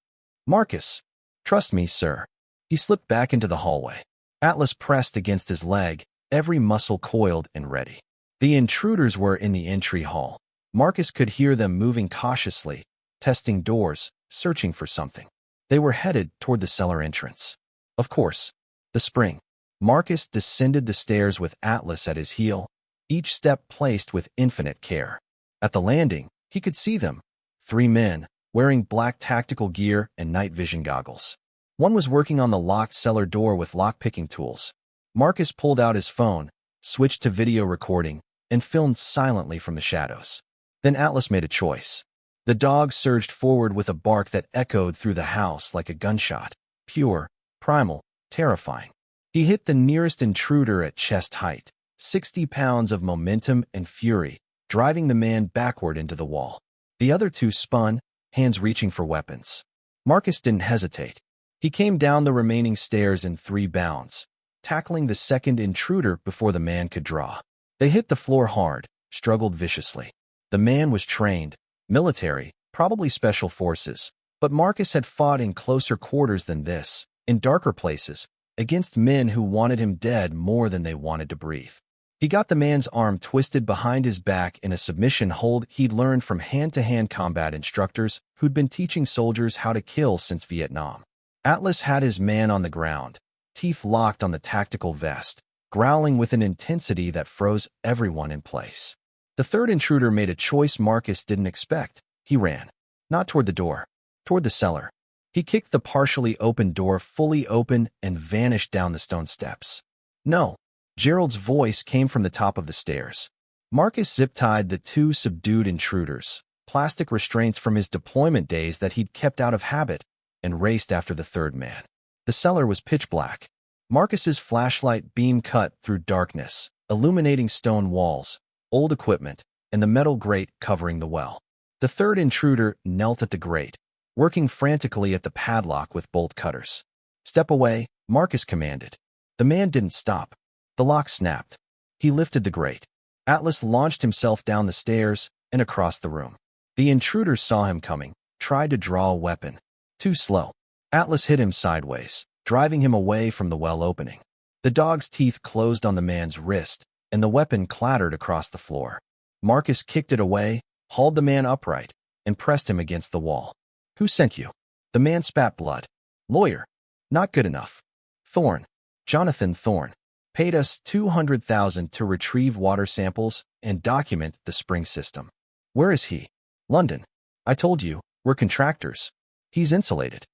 "Marcus." "Trust me, sir." He slipped back into the hallway. Atlas pressed against his leg, every muscle coiled and ready. The intruders were in the entry hall. Marcus could hear them moving cautiously, testing doors, searching for something. They were headed toward the cellar entrance. Of course, the spring. Marcus descended the stairs with Atlas at his heel, each step placed with infinite care. At the landing, he could see them. 3 men, wearing black tactical gear and night vision goggles. One was working on the locked cellar door with lock-picking tools. Marcus pulled out his phone, switched to video recording, and filmed silently from the shadows. Then Atlas made a choice. The dog surged forward with a bark that echoed through the house like a gunshot. Pure, primal, terrifying. He hit the nearest intruder at chest height, 60 pounds of momentum and fury, driving the man backward into the wall. The other 2 spun, hands reaching for weapons. Marcus didn't hesitate. He came down the remaining stairs in 3 bounds, tackling the second intruder before the man could draw. They hit the floor hard, struggled viciously. The man was trained, military, probably special forces, but Marcus had fought in closer quarters than this, in darker places, against men who wanted him dead more than they wanted to breathe. He got the man's arm twisted behind his back in a submission hold he'd learned from hand-to-hand combat instructors who'd been teaching soldiers how to kill since Vietnam. Atlas had his man on the ground, teeth locked on the tactical vest, growling with an intensity that froze everyone in place. The third intruder made a choice Marcus didn't expect. He ran. Not toward the door. Toward the cellar. He kicked the partially open door fully open and vanished down the stone steps. "No." Gerald's voice came from the top of the stairs. Marcus zip-tied the 2 subdued intruders, plastic restraints from his deployment days that he'd kept out of habit, and raced after the third man. The cellar was pitch black. Marcus's flashlight beam cut through darkness, illuminating stone walls, old equipment, and the metal grate covering the well. The third intruder knelt at the grate, working frantically at the padlock with bolt cutters. "Step away," Marcus commanded. The man didn't stop. The lock snapped. He lifted the grate. Atlas launched himself down the stairs and across the room. The intruder saw him coming, tried to draw a weapon. Too slow. Atlas hit him sideways, driving him away from the well opening. The dog's teeth closed on the man's wrist, and the weapon clattered across the floor. Marcus kicked it away, hauled the man upright, and pressed him against the wall. "Who sent you?" The man spat blood. "Lawyer." "Not good enough." "Thorne. Jonathan Thorne. Paid us $200,000 to retrieve water samples and document the spring system." "Where is he?" "London." "I told you, we're contractors." "He's insulated."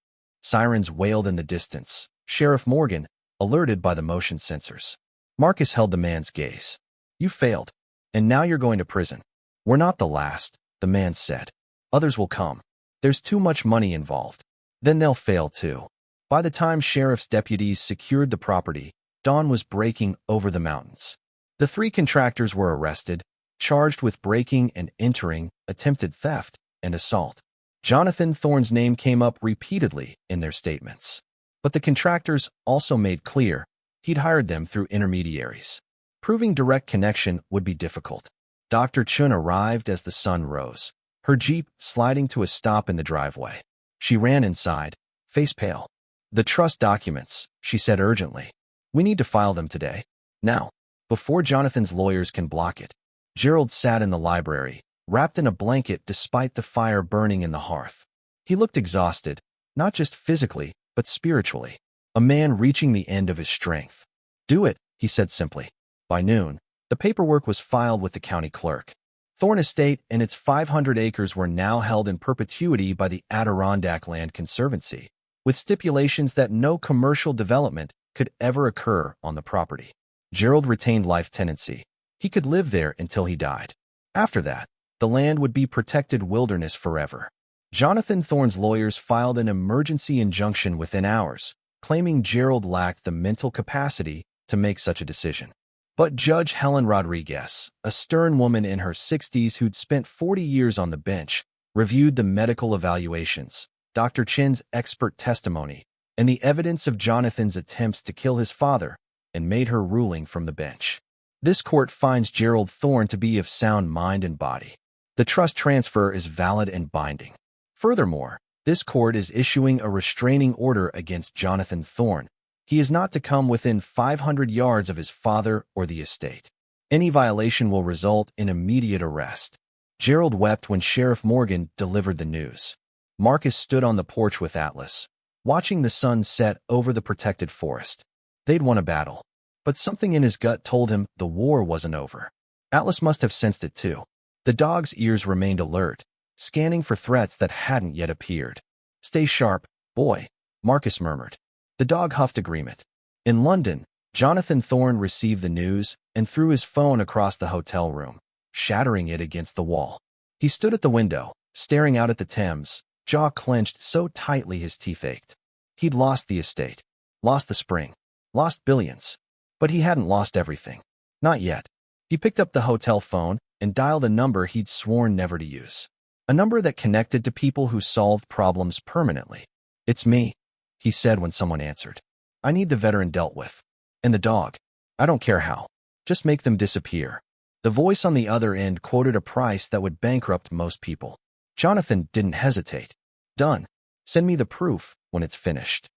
Sirens wailed in the distance. Sheriff Morgan, alerted by the motion sensors. Marcus held the man's gaze. "You failed, and now you're going to prison." "We're not the last," the man said. "Others will come. There's too much money involved. Then they'll fail too." By the time sheriff's deputies secured the property, dawn was breaking over the mountains. The 3 contractors were arrested, charged with breaking and entering, attempted theft, and assault. Jonathan Thorne's name came up repeatedly in their statements. But the contractors also made clear he'd hired them through intermediaries. Proving direct connection would be difficult. Dr. Chun arrived as the sun rose, her Jeep sliding to a stop in the driveway. She ran inside, face pale. "The trust documents," she said urgently. "We need to file them today. Now. Before Jonathan's lawyers can block it." Gerald sat in the library, wrapped in a blanket despite the fire burning in the hearth. He looked exhausted, not just physically, but spiritually. A man reaching the end of his strength. "Do it," he said simply. By noon, The paperwork was filed with the county clerk. Thorne Estate and its 500 acres were now held in perpetuity by the Adirondack Land Conservancy, with stipulations that no commercial development could ever occur on the property. Gerald retained life tenancy. He could live there until he died. After that, the land would be protected wilderness forever. Jonathan Thorne's lawyers filed an emergency injunction within hours, claiming Gerald lacked the mental capacity to make such a decision. But Judge Helen Rodriguez, a stern woman in her 60s who'd spent 40 years on the bench, reviewed the medical evaluations, Dr. Chin's expert testimony, and the evidence of Jonathan's attempts to kill his father, and made her ruling from the bench. This court finds Gerald Thorne to be of sound mind and body. The trust transfer is valid and binding. Furthermore, this court is issuing a restraining order against Jonathan Thorne. He is not to come within 500 yards of his father or the estate. Any violation will result in immediate arrest. Gerald wept when Sheriff Morgan delivered the news. Marcus stood on the porch with Atlas, watching the sun set over the protected forest. They'd won a battle, but something in his gut told him the war wasn't over. Atlas must have sensed it too. The dog's ears remained alert, scanning for threats that hadn't yet appeared. "Stay sharp, boy," Marcus murmured. The dog huffed agreement. In London, Jonathan Thorne received the news and threw his phone across the hotel room, shattering it against the wall. He stood at the window, staring out at the Thames, jaw clenched so tightly his teeth ached. He'd lost the estate, lost the spring, lost billions. But he hadn't lost everything. Not yet. He picked up the hotel phone and dialed a number he'd sworn never to use. A number that connected to people who solved problems permanently. "It's me," he said when someone answered. "I need the veteran dealt with. And the dog. I don't care how. Just make them disappear." The voice on the other end quoted a price that would bankrupt most people. Jonathan didn't hesitate. "Done. Send me the proof when it's finished."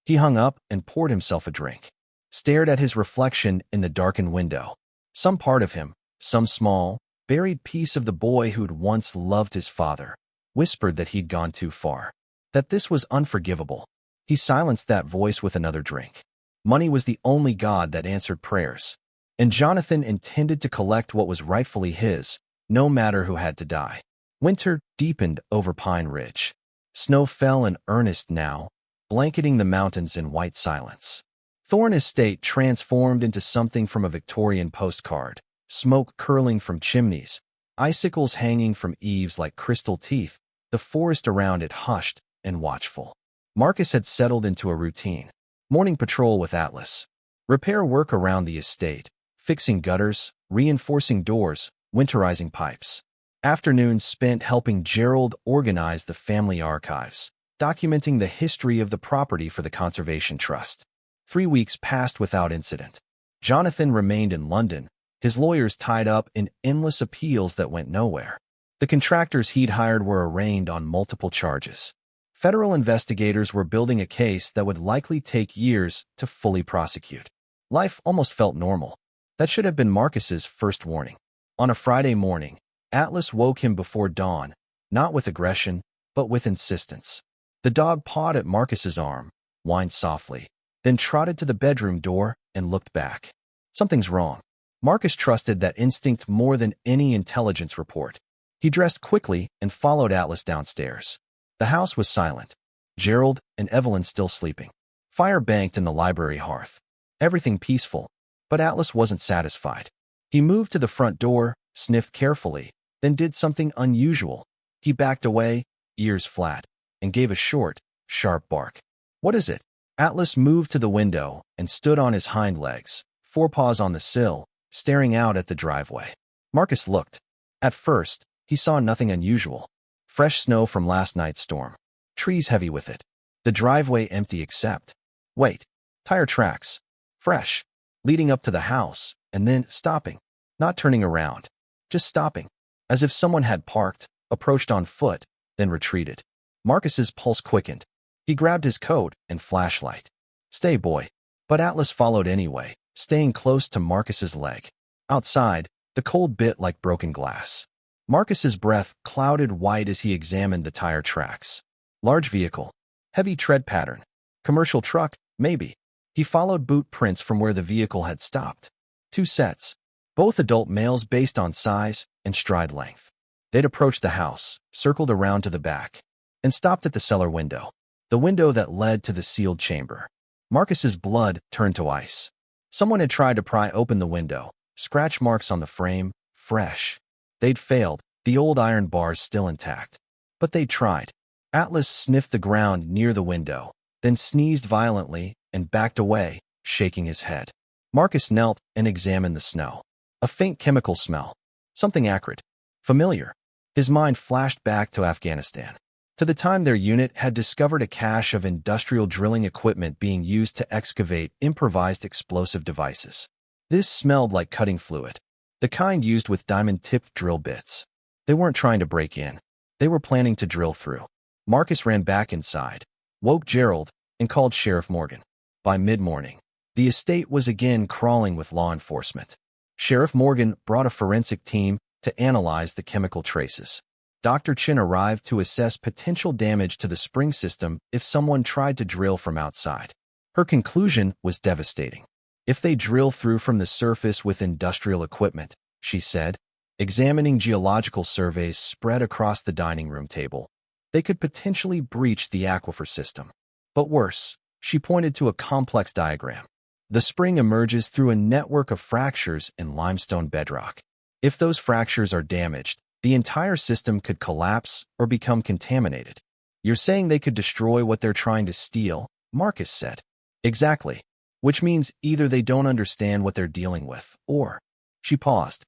He hung up and poured himself a drink. Stared at his reflection in the darkened window. Some part of him, some small, buried piece of the boy who'd once loved his father, whispered that he'd gone too far. That this was unforgivable. He silenced that voice with another drink. Money was the only god that answered prayers, and Jonathan intended to collect what was rightfully his, no matter who had to die. Winter deepened over Pine Ridge. Snow fell in earnest now, blanketing the mountains in white silence. Thorne Estate transformed into something from a Victorian postcard, smoke curling from chimneys, icicles hanging from eaves like crystal teeth, the forest around it hushed and watchful. Marcus had settled into a routine. Morning patrol with Atlas. Repair work around the estate, fixing gutters, reinforcing doors, winterizing pipes. Afternoons spent helping Gerald organize the family archives, documenting the history of the property for the Conservation Trust. 3 weeks passed without incident. Jonathan remained in London, his lawyers tied up in endless appeals that went nowhere. The contractors he'd hired were arraigned on multiple charges. Federal investigators were building a case that would likely take years to fully prosecute. Life almost felt normal. That should have been Marcus's first warning. On a Friday morning, Atlas woke him before dawn, not with aggression, but with insistence. The dog pawed at Marcus's arm, whined softly, then trotted to the bedroom door and looked back. Something's wrong. Marcus trusted that instinct more than any intelligence report. He dressed quickly and followed Atlas downstairs. The house was silent. Gerald and Evelyn still sleeping. Fire banked in the library hearth. Everything peaceful, but Atlas wasn't satisfied. He moved to the front door, sniffed carefully, then did something unusual. He backed away, ears flat, and gave a short, sharp bark. "What is it?" Atlas moved to the window and stood on his hind legs, forepaws on the sill, staring out at the driveway. Marcus looked. At first, he saw nothing unusual. Fresh snow from last night's storm. Trees heavy with it. The driveway empty except... Wait. Tire tracks. Fresh. Leading up to the house, and then stopping. Not turning around. Just stopping. As if someone had parked, approached on foot, then retreated. Marcus's pulse quickened. He grabbed his coat and flashlight. "Stay, boy." But Atlas followed anyway, staying close to Marcus's leg. Outside, the cold bit like broken glass. Marcus's breath clouded white as he examined the tire tracks. Large vehicle. Heavy tread pattern. Commercial truck, maybe. He followed boot prints from where the vehicle had stopped. 2 sets. both adult males based on size and stride length. They'd approached the house, circled around to the back, and stopped at the cellar window, the window that led to the sealed chamber. Marcus's blood turned to ice. Someone had tried to pry open the window, scratch marks on the frame, fresh. They'd failed, the old iron bars still intact. But they'd tried. Atlas sniffed the ground near the window, then sneezed violently and backed away, shaking his head. Marcus knelt and examined the snow. A faint chemical smell. Something acrid. Familiar. His mind flashed back to Afghanistan, to the time their unit had discovered a cache of industrial drilling equipment being used to excavate improvised explosive devices. This smelled like cutting fluid, the kind used with diamond-tipped drill bits. They weren't trying to break in. They were planning to drill through. Marcus ran back inside, woke Gerald, and called Sheriff Morgan. By mid-morning, the estate was again crawling with law enforcement. Sheriff Morgan brought a forensic team to analyze the chemical traces. Dr. Chin arrived to assess potential damage to the spring system if someone tried to drill from outside. Her conclusion was devastating. If they drill through from the surface with industrial equipment, she said, examining geological surveys spread across the dining room table, they could potentially breach the aquifer system. But worse, she pointed to a complex diagram. The spring emerges through a network of fractures in limestone bedrock. If those fractures are damaged, the entire system could collapse or become contaminated. You're saying they could destroy what they're trying to steal, Marcus said. Exactly. Which means either they don't understand what they're dealing with, or, she paused,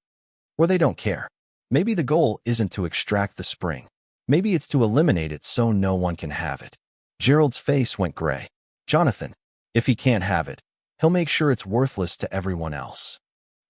or they don't care. Maybe the goal isn't to extract the spring. Maybe it's to eliminate it so no one can have it. Gerald's face went gray. Jonathan, if he can't have it, he'll make sure it's worthless to everyone else.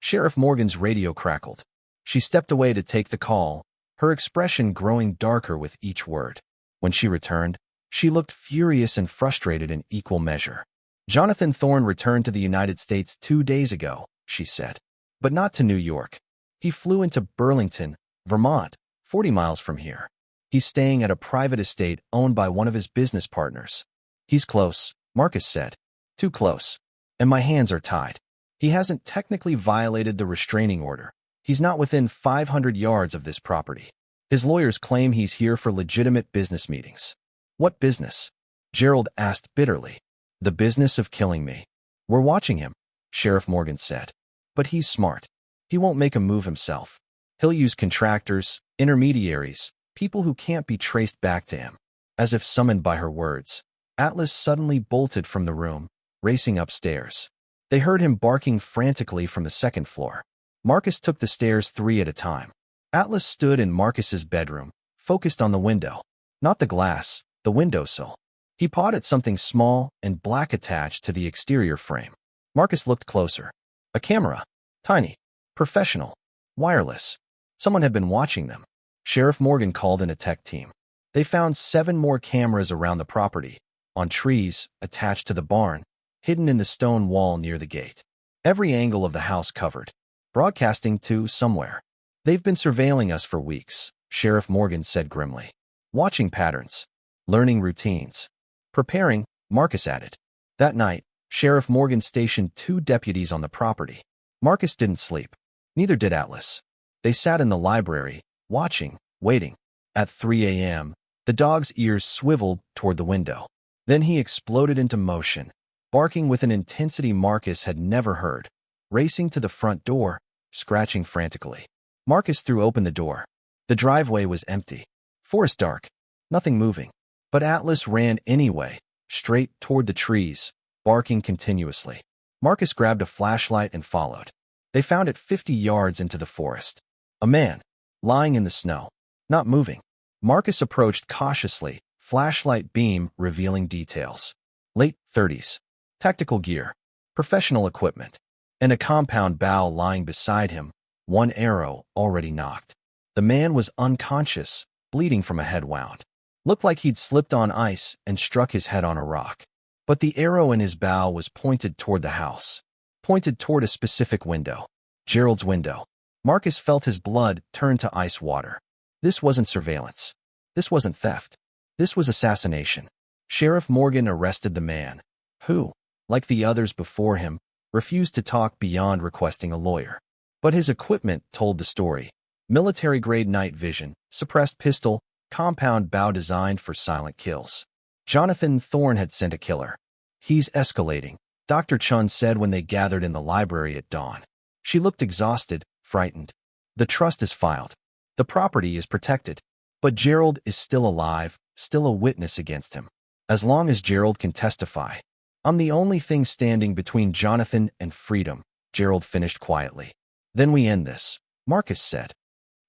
Sheriff Morgan's radio crackled. She stepped away to take the call, her expression growing darker with each word. When she returned, she looked furious and frustrated in equal measure. Jonathan Thorne returned to the United States 2 days ago, she said. But not to New York. He flew into Burlington, Vermont, 40 miles from here. He's staying at a private estate owned by one of his business partners. He's close, Marcus said. Too close. And my hands are tied. He hasn't technically violated the restraining order. He's not within 500 yards of this property. His lawyers claim he's here for legitimate business meetings. What business? Gerald asked bitterly. The business of killing me. We're watching him, Sheriff Morgan said. But he's smart. He won't make a move himself. He'll use contractors, intermediaries, people who can't be traced back to him. As if summoned by her words, Atlas suddenly bolted from the room, racing upstairs. They heard him barking frantically from the second floor. Marcus took the stairs 3 at a time. Atlas stood in Marcus's bedroom, focused on the window. Not the glass, the windowsill. He pawed at something small and black attached to the exterior frame. Marcus looked closer. A camera. Tiny. Professional. Wireless. Someone had been watching them. Sheriff Morgan called in a tech team. They found 7 more cameras around the property, on trees, attached to the barn, hidden in the stone wall near the gate. Every angle of the house covered. Broadcasting to somewhere. They've been surveilling us for weeks, Sheriff Morgan said grimly. Watching patterns. Learning routines. Preparing, Marcus added. That night, Sheriff Morgan stationed 2 deputies on the property. Marcus didn't sleep. Neither did Atlas. They sat in the library, watching, waiting. At 3 a.m., the dog's ears swiveled toward the window. Then he exploded into motion, barking with an intensity Marcus had never heard, racing to the front door, scratching frantically. Marcus threw open the door. The driveway was empty. Forest dark. Nothing moving. But Atlas ran anyway, straight toward the trees, barking continuously. Marcus grabbed a flashlight and followed. They found it 50 yards into the forest. A man, lying in the snow, not moving. Marcus approached cautiously, flashlight beam revealing details. Late 30s. Tactical gear. Professional equipment. And a compound bow lying beside him, 1 arrow already knocked. The man was unconscious, bleeding from a head wound. Looked like he'd slipped on ice and struck his head on a rock. But the arrow in his bow was pointed toward the house. Pointed toward a specific window. Gerald's window. Marcus felt his blood turn to ice water. This wasn't surveillance. This wasn't theft. This was assassination. Sheriff Morgan arrested the man, who, like the others before him, refused to talk beyond requesting a lawyer. But his equipment told the story. Military-grade night vision, suppressed pistol, compound bow designed for silent kills. Jonathan Thorne had sent a killer. He's escalating, Dr. Chun said when they gathered in the library at dawn. She looked exhausted, frightened. The trust is filed. The property is protected. But Gerald is still alive, still a witness against him. As long as Gerald can testify. I'm the only thing standing between Jonathan and freedom, Gerald finished quietly. Then we end this, Marcus said.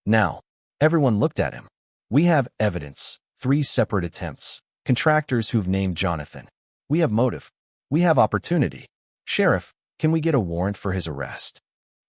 Now, everyone looked at him. We have evidence, 3 separate attempts, contractors who've named Jonathan. We have motive. We have opportunity. Sheriff, can we get a warrant for his arrest?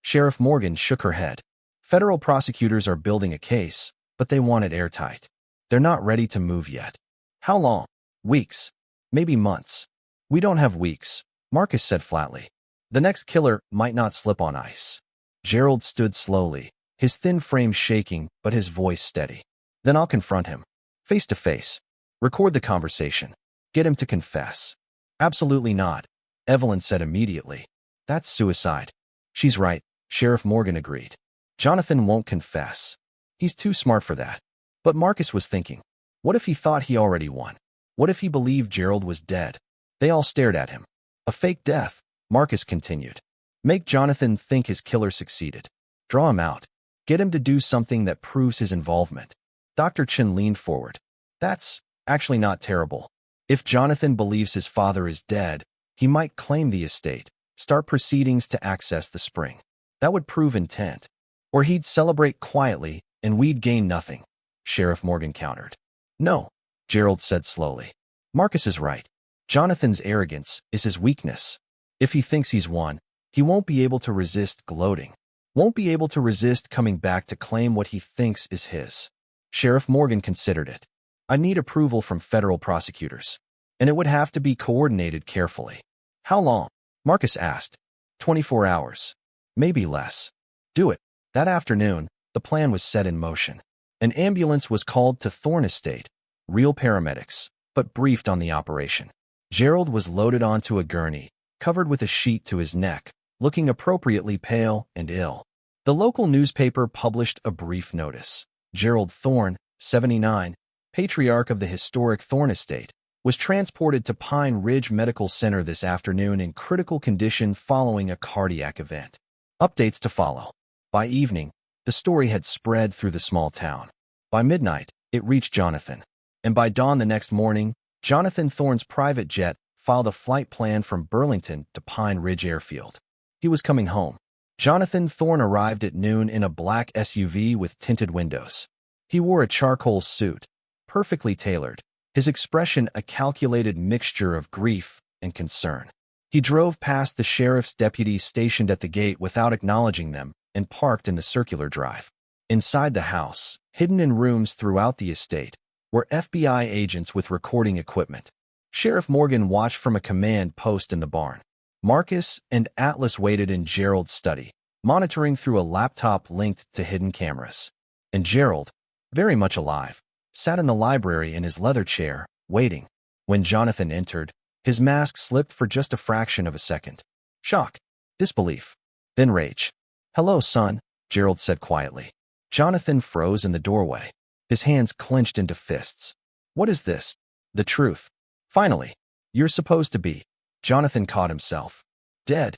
Sheriff Morgan shook her head. Federal prosecutors are building a case, but they want it airtight. They're not ready to move yet. How long? Weeks. Maybe months. We don't have weeks, Marcus said flatly. The next killer might not slip on ice. Gerald stood slowly, his thin frame shaking but his voice steady. Then I'll confront him. Face to face. Record the conversation. Get him to confess. Absolutely not, Evelyn said immediately. That's suicide. She's right, Sheriff Morgan agreed. Jonathan won't confess. He's too smart for that. But Marcus was thinking, what if he thought he already won? What if he believed Gerald was dead? They all stared at him. A fake death, Marcus continued. Make Jonathan think his killer succeeded. Draw him out. Get him to do something that proves his involvement. Dr. Chin leaned forward. That's actually not terrible. If Jonathan believes his father is dead, he might claim the estate, start proceedings to access the spring. That would prove intent. Or he'd celebrate quietly, and we'd gain nothing, Sheriff Morgan countered. No, Gerald said slowly. Marcus is right. Jonathan's arrogance is his weakness. If he thinks he's won, he won't be able to resist gloating. Won't be able to resist coming back to claim what he thinks is his. Sheriff Morgan considered it. I need approval from federal prosecutors. And it would have to be coordinated carefully. How long? Marcus asked. 24 hours. Maybe less. Do it. That afternoon, the plan was set in motion. An ambulance was called to Thorne Estate. Real paramedics, but briefed on the operation. Gerald was loaded onto a gurney, covered with a sheet to his neck, looking appropriately pale and ill. The local newspaper published a brief notice. Gerald Thorne, 79, patriarch of the historic Thorne Estate, was transported to Pine Ridge Medical Center this afternoon in critical condition following a cardiac event. Updates to follow. By evening, the story had spread through the small town. By midnight, it reached Jonathan. And by dawn the next morning, Jonathan Thorne's private jet filed a flight plan from Burlington to Pine Ridge Airfield. He was coming home. Jonathan Thorne arrived at noon in a black SUV with tinted windows. He wore a charcoal suit, perfectly tailored, his expression a calculated mixture of grief and concern. He drove past the sheriff's deputies stationed at the gate without acknowledging them and parked in the circular drive. Inside the house, hidden in rooms throughout the estate, were FBI agents with recording equipment. Sheriff Morgan watched from a command post in the barn. Marcus and Atlas waited in Gerald's study, monitoring through a laptop linked to hidden cameras. And Gerald, very much alive, sat in the library in his leather chair, waiting. When Jonathan entered, his mask slipped for just a fraction of a second. Shock, disbelief, then rage. Hello, son, Gerald said quietly. Jonathan froze in the doorway, his hands clenched into fists. What is this? The truth. Finally, you're supposed to be. Jonathan caught himself. Dead.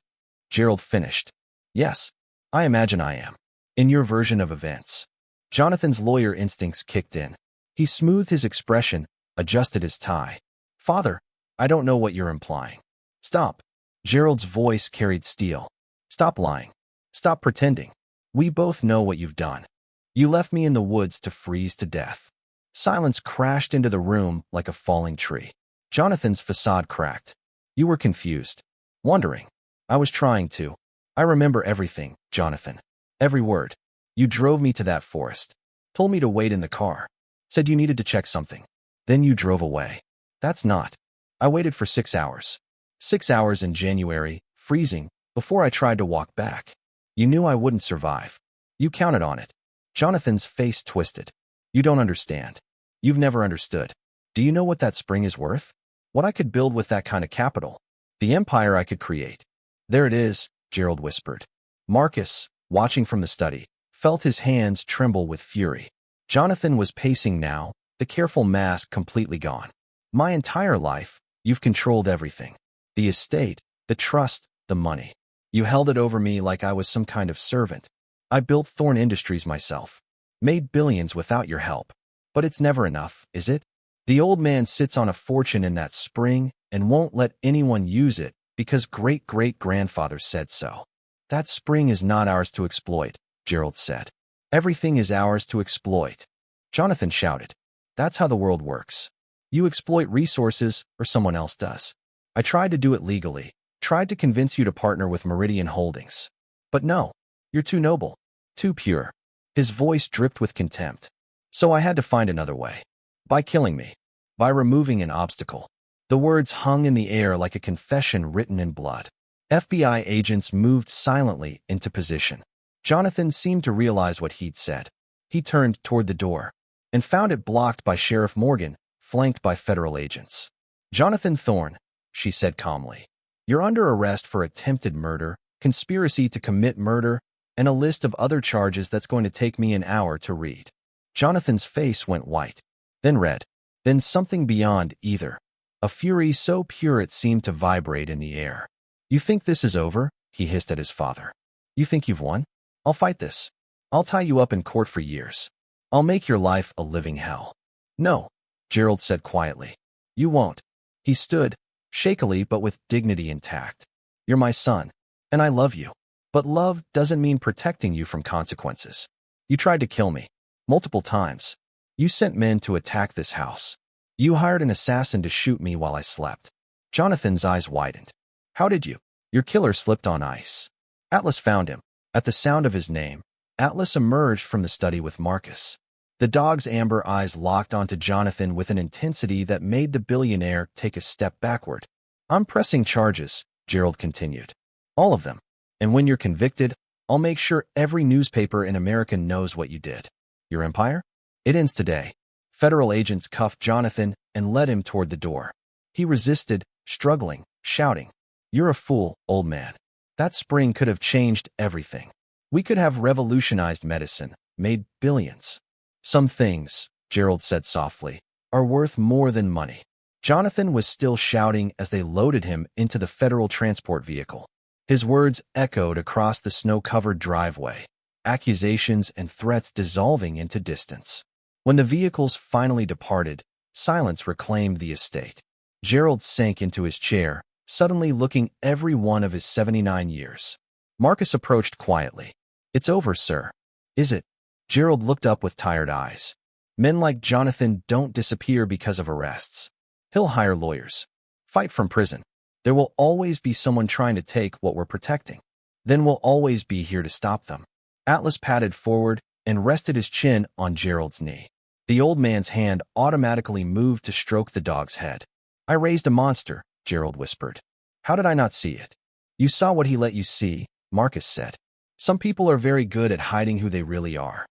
Gerald finished. Yes, I imagine I am. In your version of events. Jonathan's lawyer instincts kicked in. He smoothed his expression, adjusted his tie. Father, I don't know what you're implying. Stop. Gerald's voice carried steel. Stop lying. Stop pretending. We both know what you've done. You left me in the woods to freeze to death. Silence crashed into the room like a falling tree. Jonathan's facade cracked. You were confused. Wondering. I was trying to. I remember everything, Jonathan. Every word. You drove me to that forest. Told me to wait in the car. Said you needed to check something. Then you drove away. That's not. I waited for 6 hours. 6 hours in January, freezing, before I tried to walk back. You knew I wouldn't survive. You counted on it. Jonathan's face twisted. You don't understand. You've never understood. Do you know what that spring is worth? What I could build with that kind of capital? The empire I could create. There it is, Gerald whispered. Marcus, watching from the study, felt his hands tremble with fury. Jonathan was pacing now, the careful mask completely gone. My entire life, you've controlled everything. The estate, the trust, the money. You held it over me like I was some kind of servant. I built Thorne Industries myself. Made billions without your help. But it's never enough, is it? The old man sits on a fortune in that spring and won't let anyone use it because great-great-grandfather said so. That spring is not ours to exploit, Gerald said. Everything is ours to exploit. Jonathan shouted. That's how the world works. You exploit resources or someone else does. I tried to do it legally, tried to convince you to partner with Meridian Holdings. But no, you're too noble, too pure. His voice dripped with contempt. So I had to find another way. By killing me. By removing an obstacle. The words hung in the air like a confession written in blood. FBI agents moved silently into position. Jonathan seemed to realize what he'd said. He turned toward the door and found it blocked by Sheriff Morgan, flanked by federal agents. Jonathan Thorne, she said calmly, you're under arrest for attempted murder, conspiracy to commit murder, and a list of other charges that's going to take me an hour to read. Jonathan's face went white, then red, then something beyond either. A fury so pure it seemed to vibrate in the air. You think this is over? He hissed at his father. You think you've won? I'll fight this. I'll tie you up in court for years. I'll make your life a living hell. No, Gerald said quietly. You won't. He stood, shakily but with dignity intact. You're my son, and I love you. But love doesn't mean protecting you from consequences. You tried to kill me. Multiple times. You sent men to attack this house. You hired an assassin to shoot me while I slept. Jonathan's eyes widened. How did you? Your killer slipped on ice. Atlas found him. At the sound of his name, Atlas emerged from the study with Marcus. The dog's amber eyes locked onto Jonathan with an intensity that made the billionaire take a step backward. I'm pressing charges, Gerald continued. All of them. And when you're convicted, I'll make sure every newspaper in America knows what you did. Your empire? It ends today. Federal agents cuffed Jonathan and led him toward the door. He resisted, struggling, shouting, You're a fool, old man. That spring could have changed everything. We could have revolutionized medicine, made billions. Some things, Gerald said softly, are worth more than money. Jonathan was still shouting as they loaded him into the federal transport vehicle. His words echoed across the snow-covered driveway, accusations and threats dissolving into distance. When the vehicles finally departed, silence reclaimed the estate. Gerald sank into his chair, suddenly looking every one of his 79 years. Marcus approached quietly. It's over, sir. Is it? Gerald looked up with tired eyes. Men like Jonathan don't disappear because of arrests. He'll hire lawyers. Fight from prison. There will always be someone trying to take what we're protecting. Then we'll always be here to stop them. Atlas padded forward and rested his chin on Gerald's knee. The old man's hand automatically moved to stroke the dog's head. I raised a monster, Gerald whispered. How did I not see it? You saw what he let you see, Marcus said. Some people are very good at hiding who they really are.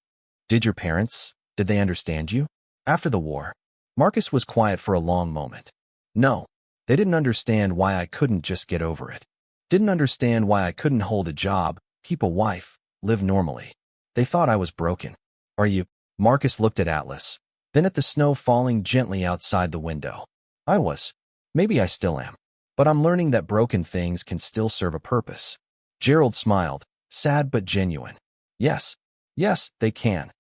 Did your parents? Did they understand you? After the war, Marcus was quiet for a long moment. No, they didn't understand why I couldn't just get over it. Didn't understand why I couldn't hold a job, keep a wife, live normally. They thought I was broken. Are you? Marcus looked at Atlas, then at the snow falling gently outside the window. I was. Maybe I still am. But I'm learning that broken things can still serve a purpose. Gerald smiled, sad but genuine. Yes, they can.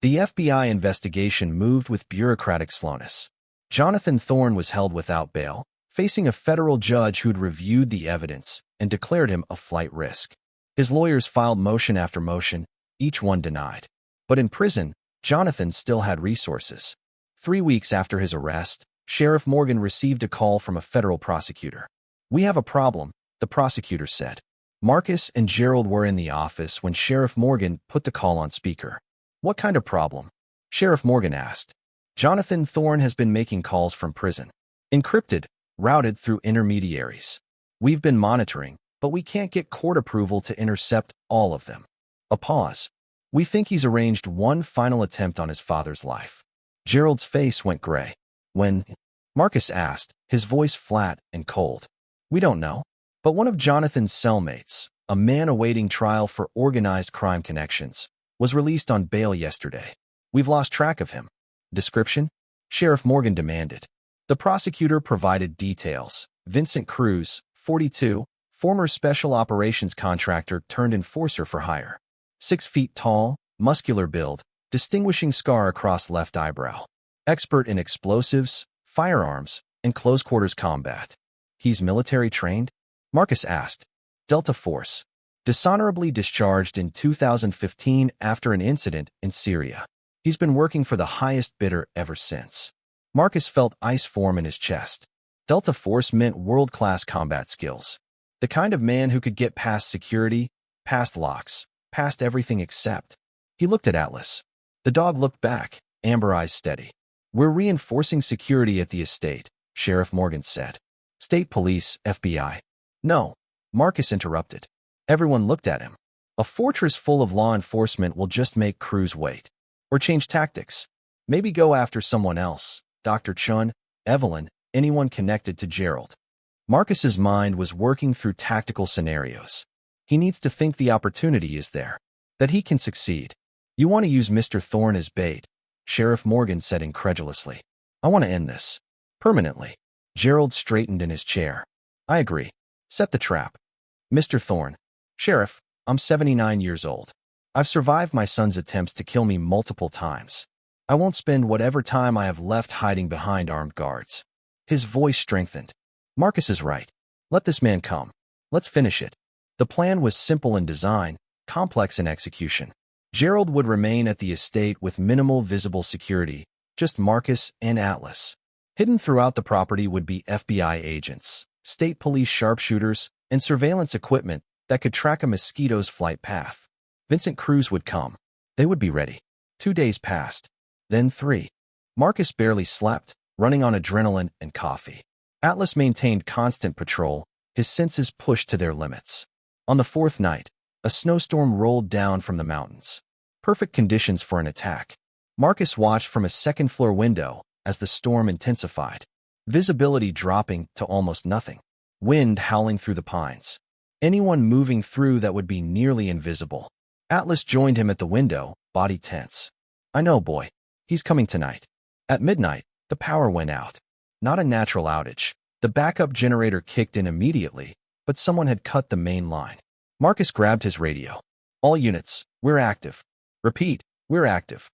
The FBI investigation moved with bureaucratic slowness. Jonathan Thorne was held without bail, facing a federal judge who'd reviewed the evidence and declared him a flight risk. His lawyers filed motion after motion, each one denied. But in prison, Jonathan still had resources. 3 weeks after his arrest, Sheriff Morgan received a call from a federal prosecutor. We have a problem, the prosecutor said. Marcus and Gerald were in the office when Sheriff Morgan put the call on speaker. What kind of problem? Sheriff Morgan asked. Jonathan Thorne has been making calls from prison. Encrypted, routed through intermediaries. We've been monitoring, but we can't get court approval to intercept all of them. A pause. We think he's arranged one final attempt on his father's life. Gerald's face went gray. When? Marcus asked, his voice flat and cold. We don't know. But one of Jonathan's cellmates, a man awaiting trial for organized crime connections, was released on bail yesterday. We've lost track of him. Description? Sheriff Morgan demanded. The prosecutor provided details. Vincent Cruz, 42, former special operations contractor turned enforcer for hire. 6 feet tall, muscular build, distinguishing scar across left eyebrow. Expert in explosives, firearms, and close-quarters combat. He's military trained? Marcus asked. Delta Force. Dishonorably discharged in 2015 after an incident in Syria. He's been working for the highest bidder ever since. Marcus felt ice form in his chest. Delta Force meant world-class combat skills. The kind of man who could get past security, past locks, past everything except. He looked at Atlas. The dog looked back, amber eyes steady. We're reinforcing security at the estate, Sheriff Morgan said. State Police, FBI. No, Marcus interrupted. Everyone looked at him. A fortress full of law enforcement will just make Cruz wait. Or change tactics. Maybe go after someone else, Dr. Chun, Evelyn, anyone connected to Gerald. Marcus's mind was working through tactical scenarios. He needs to think the opportunity is there, that he can succeed. You want to use Mr. Thorne as bait, Sheriff Morgan said incredulously. I want to end this. Permanently. Gerald straightened in his chair. I agree. Set the trap. Mr. Thorne. Sheriff, I'm 79 years old. I've survived my son's attempts to kill me multiple times. I won't spend whatever time I have left hiding behind armed guards. His voice strengthened. Marcus is right. Let this man come. Let's finish it. The plan was simple in design, complex in execution. Gerald would remain at the estate with minimal visible security, just Marcus and Atlas. Hidden throughout the property would be FBI agents, state police sharpshooters, and surveillance equipment that could track a mosquito's flight path. Vincent Cruz would come. They would be ready. 2 days passed. Then 3. Marcus barely slept, running on adrenaline and coffee. Atlas maintained constant patrol, his senses pushed to their limits. On the 4th night, a snowstorm rolled down from the mountains. Perfect conditions for an attack. Marcus watched from a second-floor window as the storm intensified. Visibility dropping to almost nothing. Wind howling through the pines. Anyone moving through that would be nearly invisible. Atlas joined him at the window, body tense. I know, boy. He's coming tonight. At midnight, the power went out. Not a natural outage. The backup generator kicked in immediately, but someone had cut the main line. Marcus grabbed his radio. All units, we're active. Repeat, we're active.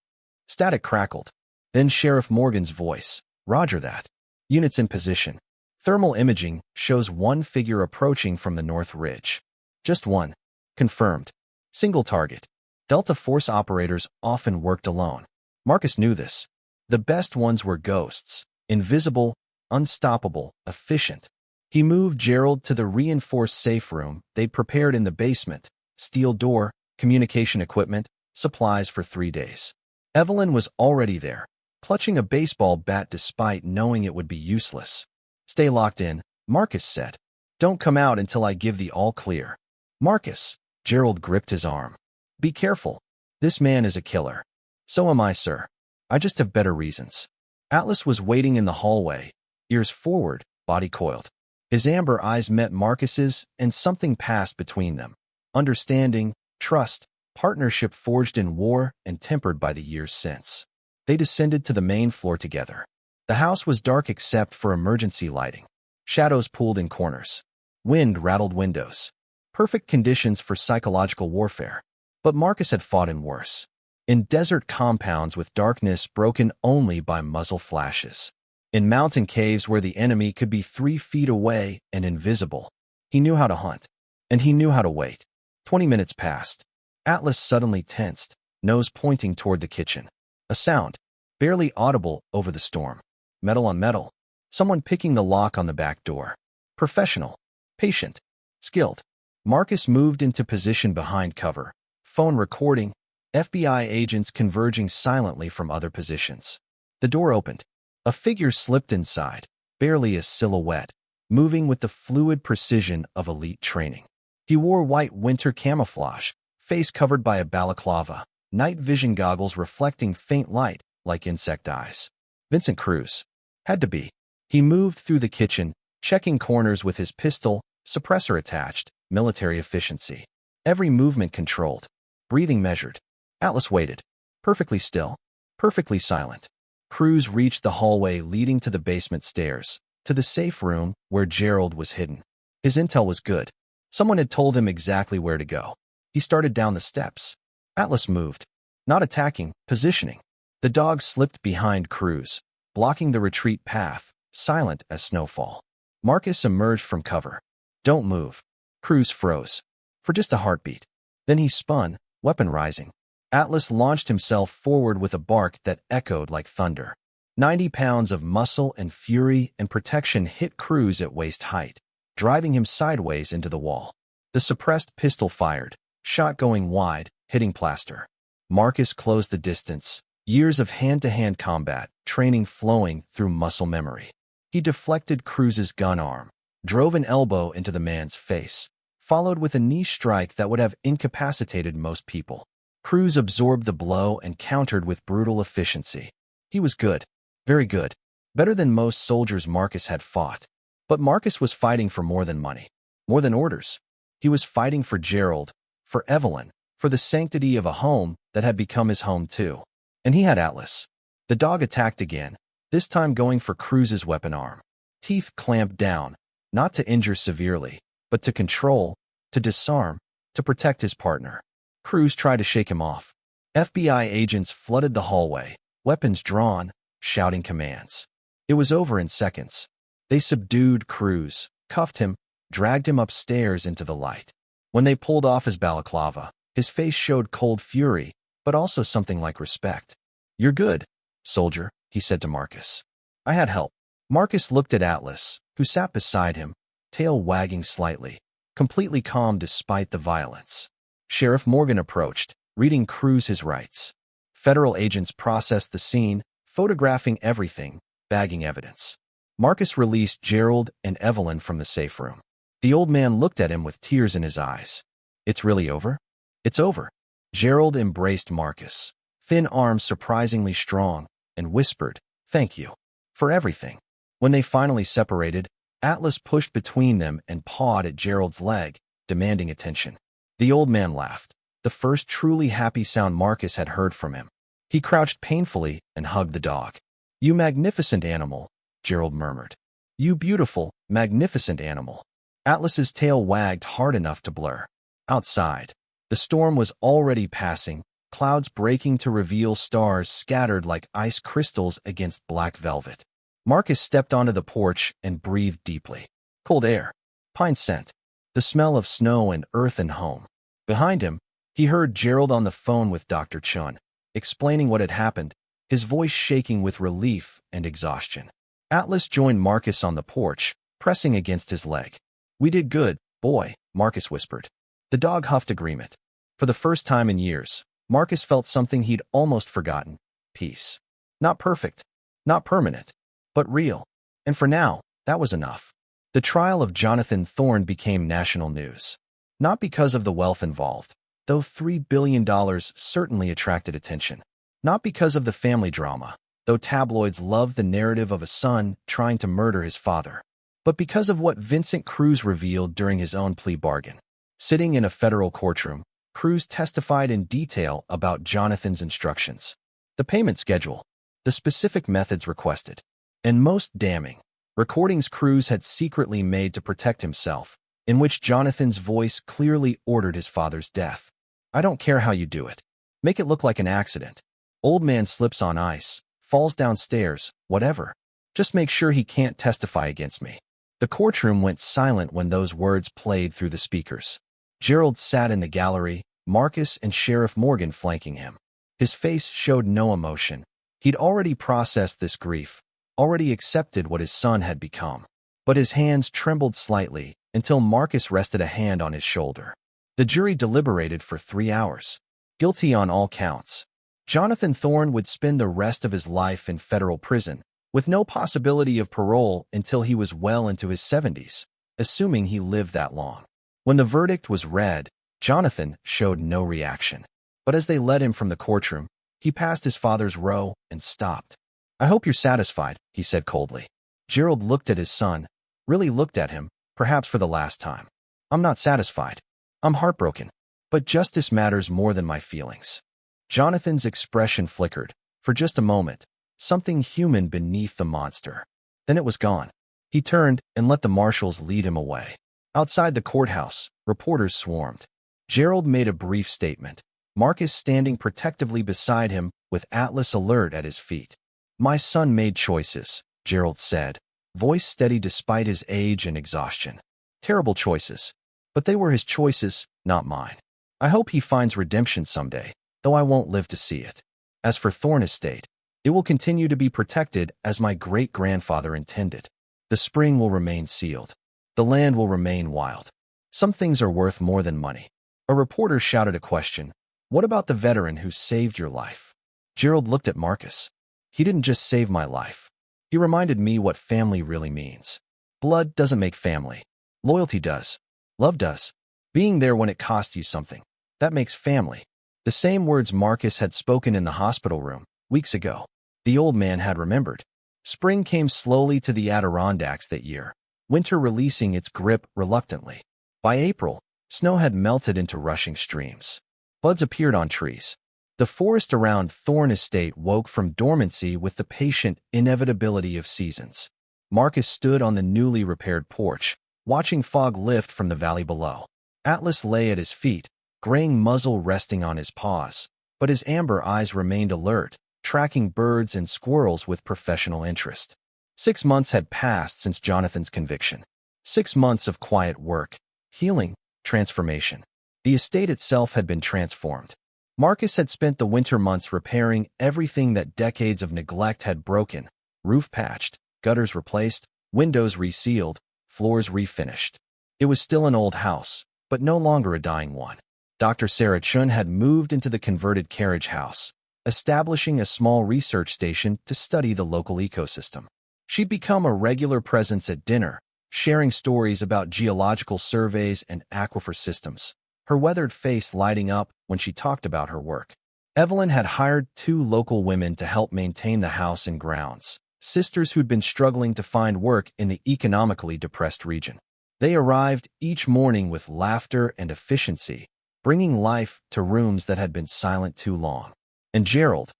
Static crackled. Then Sheriff Morgan's voice. Roger that. Units in position. Thermal imaging shows one figure approaching from the north ridge. Just one. Confirmed. Single target. Delta Force operators often worked alone. Marcus knew this. The best ones were ghosts. Invisible, unstoppable, efficient. He moved Gerald to the reinforced safe room they'd prepared in the basement. Steel door, communication equipment, supplies for 3 days. Evelyn was already there, clutching a baseball bat despite knowing it would be useless. Stay locked in, Marcus said. Don't come out until I give the all clear. Marcus, Gerald gripped his arm. Be careful. This man is a killer. So am I, sir. I just have better reasons. Atlas was waiting in the hallway, ears forward, body coiled. His amber eyes met Marcus's, and something passed between them. Understanding, trust, partnership forged in war and tempered by the years since. They descended to the main floor together. The house was dark except for emergency lighting. Shadows pooled in corners. Wind rattled windows. Perfect conditions for psychological warfare. But Marcus had fought in worse. In desert compounds with darkness broken only by muzzle flashes. In mountain caves where the enemy could be 3 feet away and invisible. He knew how to hunt. And he knew how to wait. 20 minutes passed. Atlas suddenly tensed, nose pointing toward the kitchen. A sound, barely audible over the storm. Metal on metal. Someone picking the lock on the back door. Professional. Patient. Skilled. Marcus moved into position behind cover. Phone recording. FBI agents converging silently from other positions. The door opened. A figure slipped inside, barely a silhouette, moving with the fluid precision of elite training. He wore white winter camouflage, face covered by a balaclava, night vision goggles reflecting faint light like insect eyes. Vincent Cruz. Had to be. He moved through the kitchen, checking corners with his pistol, suppressor attached, military efficiency. Every movement controlled, breathing measured. Atlas waited, perfectly still, perfectly silent. Cruz reached the hallway leading to the basement stairs, to the safe room where Gerald was hidden. His intel was good. Someone had told him exactly where to go. He started down the steps. Atlas moved, not attacking, positioning. The dog slipped behind Cruz, blocking the retreat path, silent as snowfall. Marcus emerged from cover. Don't move. Cruz froze. For just a heartbeat. Then he spun, weapon rising. Atlas launched himself forward with a bark that echoed like thunder. 90 pounds of muscle and fury and protection hit Cruz at waist height, driving him sideways into the wall. The suppressed pistol fired, shot going wide, hitting plaster. Marcus closed the distance, years of hand-to-hand combat, training flowing through muscle memory. He deflected Cruz's gun arm, drove an elbow into the man's face, followed with a knee strike that would have incapacitated most people. Cruz absorbed the blow and countered with brutal efficiency. He was good, very good, better than most soldiers Marcus had fought. But Marcus was fighting for more than money, more than orders. He was fighting for Gerald, for Evelyn, for the sanctity of a home that had become his home too. And he had Atlas. The dog attacked again, this time going for Cruz's weapon arm. Teeth clamped down, not to injure severely, but to control, to disarm, to protect his partner. Cruz tried to shake him off. FBI agents flooded the hallway, weapons drawn, shouting commands. It was over in seconds. They subdued Cruz, cuffed him, dragged him upstairs into the light. When they pulled off his balaclava, his face showed cold fury, but also something like respect. "You're good, soldier," he said to Marcus. "I had help." Marcus looked at Atlas, who sat beside him, tail wagging slightly, completely calm despite the violence. Sheriff Morgan approached, reading Cruz his rights. Federal agents processed the scene, photographing everything, bagging evidence. Marcus released Gerald and Evelyn from the safe room. The old man looked at him with tears in his eyes. "It's really over?" "It's over." Gerald embraced Marcus, thin arms surprisingly strong, and whispered, "Thank you for everything." When they finally separated, Atlas pushed between them and pawed at Gerald's leg, demanding attention. The old man laughed, the first truly happy sound Marcus had heard from him. He crouched painfully and hugged the dog. "You magnificent animal," Gerald murmured. "You beautiful, magnificent animal." Atlas's tail wagged hard enough to blur. Outside, the storm was already passing, clouds breaking to reveal stars scattered like ice crystals against black velvet. Marcus stepped onto the porch and breathed deeply. Cold air, pine scent, the smell of snow and earth and home. Behind him, he heard Gerald on the phone with Dr. Chun, explaining what had happened, his voice shaking with relief and exhaustion. Atlas joined Marcus on the porch, pressing against his leg. "We did good, boy," Marcus whispered. The dog huffed agreement. For the first time in years, Marcus felt something he'd almost forgotten: peace. Not perfect, not permanent, but real. And for now, that was enough. The trial of Jonathan Thorne became national news. Not because of the wealth involved, though $3 billion certainly attracted attention. Not because of the family drama, though tabloids loved the narrative of a son trying to murder his father. But because of what Vincent Cruz revealed during his own plea bargain. Sitting in a federal courtroom, Cruz testified in detail about Jonathan's instructions, the payment schedule, the specific methods requested, and most damning, recordings Cruz had secretly made to protect himself, in which Jonathan's voice clearly ordered his father's death. "I don't care how you do it. Make it look like an accident. Old man slips on ice, falls downstairs, whatever. Just make sure he can't testify against me." The courtroom went silent when those words played through the speakers. Gerald sat in the gallery, Marcus and Sheriff Morgan flanking him. His face showed no emotion. He'd already processed this grief, already accepted what his son had become. But his hands trembled slightly until Marcus rested a hand on his shoulder. The jury deliberated for 3 hours. Guilty on all counts. Jonathan Thorne would spend the rest of his life in federal prison, with no possibility of parole until he was well into his 70s, assuming he lived that long. When the verdict was read, Jonathan showed no reaction. But as they led him from the courtroom, he passed his father's row and stopped. "I hope you're satisfied," he said coldly. Gerald looked at his son, really looked at him, perhaps for the last time. I'm not satisfied. I'm heartbroken. But justice matters more than my feelings. Jonathan's expression flickered. For just a moment, something human beneath the monster. Then it was gone. He turned and let the marshals lead him away. Outside the courthouse, reporters swarmed. Gerald made a brief statement, Marcus standing protectively beside him with Atlas alert at his feet. My son made choices, Gerald said, voice steady despite his age and exhaustion. Terrible choices. But they were his choices, not mine. I hope he finds redemption someday, though I won't live to see it. As for Thorne Estate, it will continue to be protected as my great-grandfather intended. The spring will remain sealed. The land will remain wild. Some things are worth more than money. A reporter shouted a question. What about the veteran who saved your life? Gerald looked at Marcus. He didn't just save my life. He reminded me what family really means. Blood doesn't make family. Loyalty does. Love does. Being there when it costs you something. That makes family. The same words Marcus had spoken in the hospital room, weeks ago. The old man had remembered. Spring came slowly to the Adirondacks that year, winter releasing its grip reluctantly. By April, snow had melted into rushing streams. Buds appeared on trees. The forest around Thorne Estate woke from dormancy with the patient inevitability of seasons. Marcus stood on the newly repaired porch, watching fog lift from the valley below. Atlas lay at his feet, graying muzzle resting on his paws, but his amber eyes remained alert, tracking birds and squirrels with professional interest. 6 months had passed since Jonathan's conviction. 6 months of quiet work, healing, transformation. The estate itself had been transformed. Marcus had spent the winter months repairing everything that decades of neglect had broken, roof patched, gutters replaced, windows resealed, floors refinished. It was still an old house, but no longer a dying one. Dr. Sarah Chun had moved into the converted carriage house, establishing a small research station to study the local ecosystem. She'd become a regular presence at dinner, sharing stories about geological surveys and aquifer systems, her weathered face lighting up when she talked about her work. Evelyn had hired 2 local women to help maintain the house and grounds, sisters who'd been struggling to find work in the economically depressed region. They arrived each morning with laughter and efficiency, bringing life to rooms that had been silent too long. And Gerald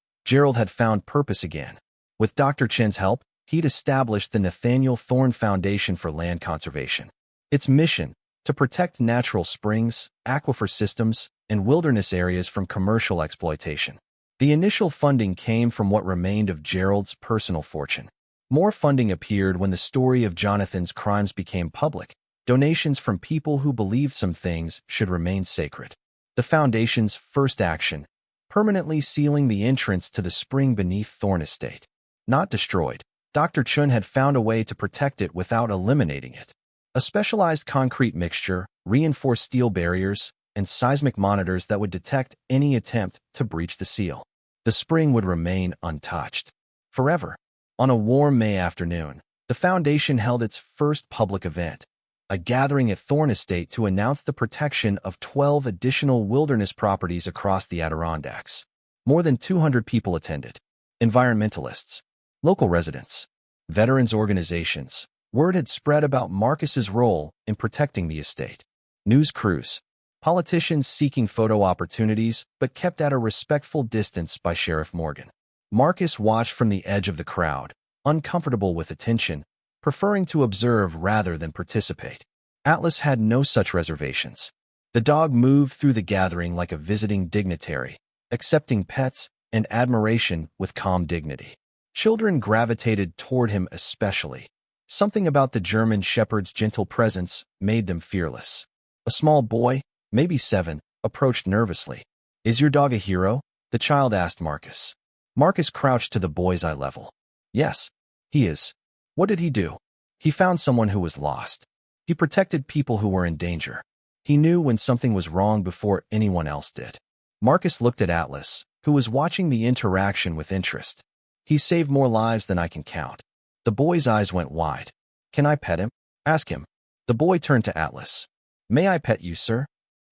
had found purpose again. With Dr. Chen's help, he'd established the Nathaniel Thorne Foundation for Land Conservation. Its mission, to protect natural springs, aquifer systems, and wilderness areas from commercial exploitation. The initial funding came from what remained of Gerald's personal fortune. More funding appeared when the story of Jonathan's crimes became public, donations from people who believed some things should remain sacred. The Foundation's first action, permanently sealing the entrance to the spring beneath Thorne Estate. Not destroyed, Dr. Chun had found a way to protect it without eliminating it. A specialized concrete mixture, reinforced steel barriers, and seismic monitors that would detect any attempt to breach the seal. The spring would remain untouched. Forever. On a warm May afternoon, the Foundation held its first public event, a gathering at Thorne Estate to announce the protection of 12 additional wilderness properties across the Adirondacks. More than 200 people attended. Environmentalists, local residents, veterans organizations. Word had spread about Marcus's role in protecting the estate. News crews, politicians seeking photo opportunities but kept at a respectful distance by Sheriff Morgan. Marcus watched from the edge of the crowd, uncomfortable with attention, preferring to observe rather than participate. Atlas had no such reservations. The dog moved through the gathering like a visiting dignitary, accepting pets and admiration with calm dignity. Children gravitated toward him especially. Something about the German shepherd's gentle presence made them fearless. A small boy, maybe 7, approached nervously. "Is your dog a hero?" the child asked Marcus. Marcus crouched to the boy's eye level. "Yes, he is." "What did he do?" "He found someone who was lost. He protected people who were in danger. He knew when something was wrong before anyone else did." Marcus looked at Atlas, who was watching the interaction with interest. "He saved more lives than I can count." The boy's eyes went wide. "Can I pet him?" "Ask him." The boy turned to Atlas. "May I pet you, sir?"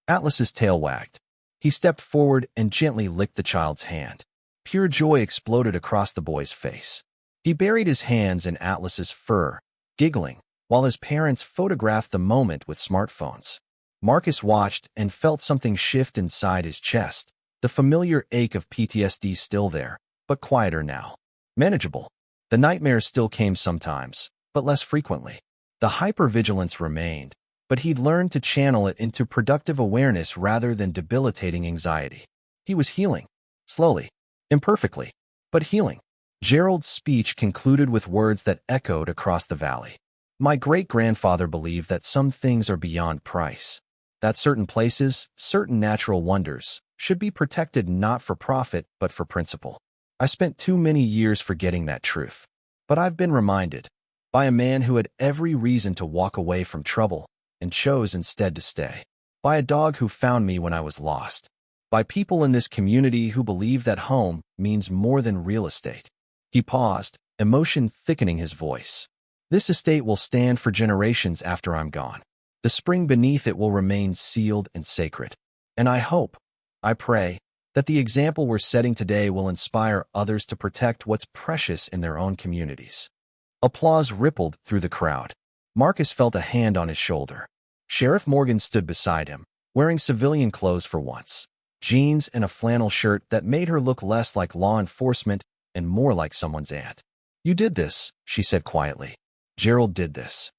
Atlas's tail wagged. He stepped forward and gently licked the child's hand. Pure joy exploded across the boy's face. He buried his hands in Atlas's fur, giggling, while his parents photographed the moment with smartphones. Marcus watched and felt something shift inside his chest, the familiar ache of PTSD still there, but quieter now. Manageable. The nightmares still came sometimes, but less frequently. The hypervigilance remained, but he'd learned to channel it into productive awareness rather than debilitating anxiety. He was healing. Slowly. Imperfectly. But healing. Gerald's speech concluded with words that echoed across the valley. My great-grandfather believed that some things are beyond price. That certain places, certain natural wonders, should be protected not for profit but for principle. I spent too many years forgetting that truth. But I've been reminded, by a man who had every reason to walk away from trouble and chose instead to stay. By a dog who found me when I was lost. By people in this community who believe that home means more than real estate. He paused, emotion thickening his voice. This estate will stand for generations after I'm gone. The spring beneath it will remain sealed and sacred. And I hope, I pray, that the example we're setting today will inspire others to protect what's precious in their own communities. Applause rippled through the crowd. Marcus felt a hand on his shoulder. Sheriff Morgan stood beside him, wearing civilian clothes for once. Jeans and a flannel shirt that made her look less like law enforcement and more like someone's aunt. You did this, she said quietly. Gerald did this.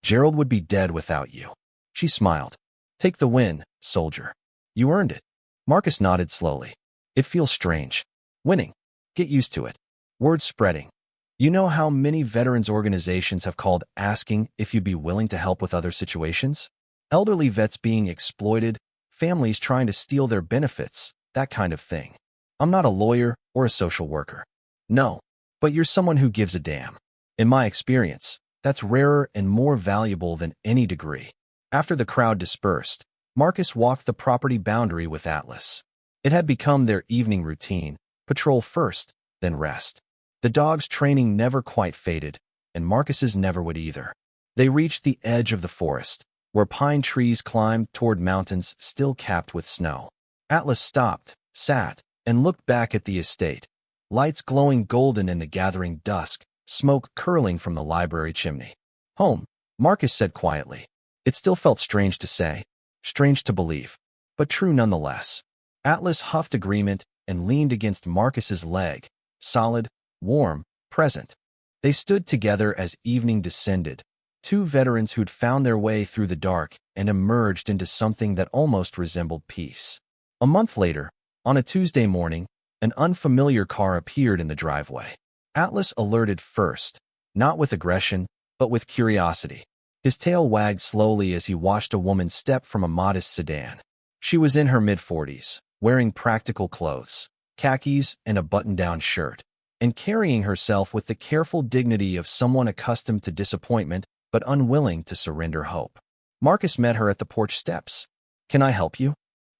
Gerald would be dead without you. She smiled. Take the win, soldier. You earned it. Marcus nodded slowly. It feels strange. Winning. Get used to it. Word spreading. You know how many veterans organizations have called asking if you'd be willing to help with other situations? Elderly vets being exploited, families trying to steal their benefits, that kind of thing. I'm not a lawyer or a social worker. No, but you're someone who gives a damn. In my experience, that's rarer and more valuable than any degree. After the crowd dispersed, Marcus walked the property boundary with Atlas. It had become their evening routine, patrol first, then rest. The dog's training never quite faded, and Marcus's never would either. They reached the edge of the forest, where pine trees climbed toward mountains still capped with snow. Atlas stopped, sat, and looked back at the estate, lights glowing golden in the gathering dusk, smoke curling from the library chimney. Home, Marcus said quietly. It still felt strange to say, strange to believe, but true nonetheless. Atlas huffed agreement and leaned against Marcus's leg, solid, warm, present. They stood together as evening descended, two veterans who'd found their way through the dark and emerged into something that almost resembled peace. A month later, on a Tuesday morning, an unfamiliar car appeared in the driveway. Atlas alerted first, not with aggression, but with curiosity. His tail wagged slowly as he watched a woman step from a modest sedan. She was in her mid-40s, wearing practical clothes, khakis and a button-down shirt, and carrying herself with the careful dignity of someone accustomed to disappointment but unwilling to surrender hope. Marcus met her at the porch steps. Can I help you?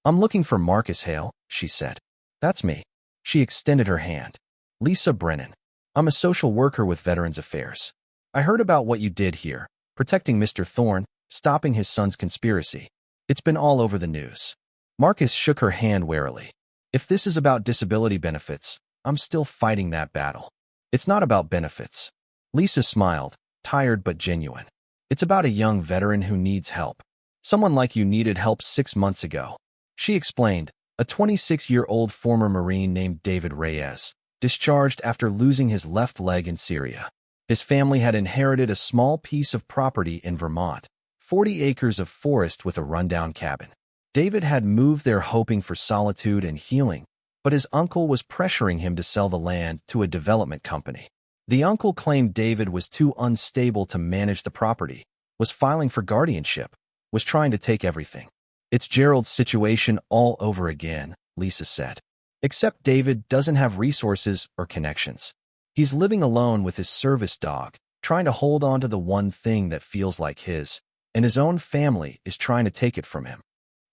I'm looking for Marcus Hale, she said. That's me. She extended her hand. Lisa Brennan. I'm a social worker with Veterans Affairs. I heard about what you did here, protecting Mr. Thorne, stopping his son's conspiracy. It's been all over the news. Marcus shook her hand warily. If this is about disability benefits, I'm still fighting that battle. It's not about benefits. Lisa smiled, tired but genuine. It's about a young veteran who needs help. Someone like you needed help 6 months ago. She explained, a 26-year-old former Marine named David Reyes, discharged after losing his left leg in Syria. His family had inherited a small piece of property in Vermont, 40 acres of forest with a rundown cabin. David had moved there hoping for solitude and healing, but his uncle was pressuring him to sell the land to a development company. The uncle claimed David was too unstable to manage the property, was filing for guardianship, was trying to take everything. It's Gerald's situation all over again, Lisa said. Except David doesn't have resources or connections. He's living alone with his service dog, trying to hold on to the one thing that feels like his, and his own family is trying to take it from him.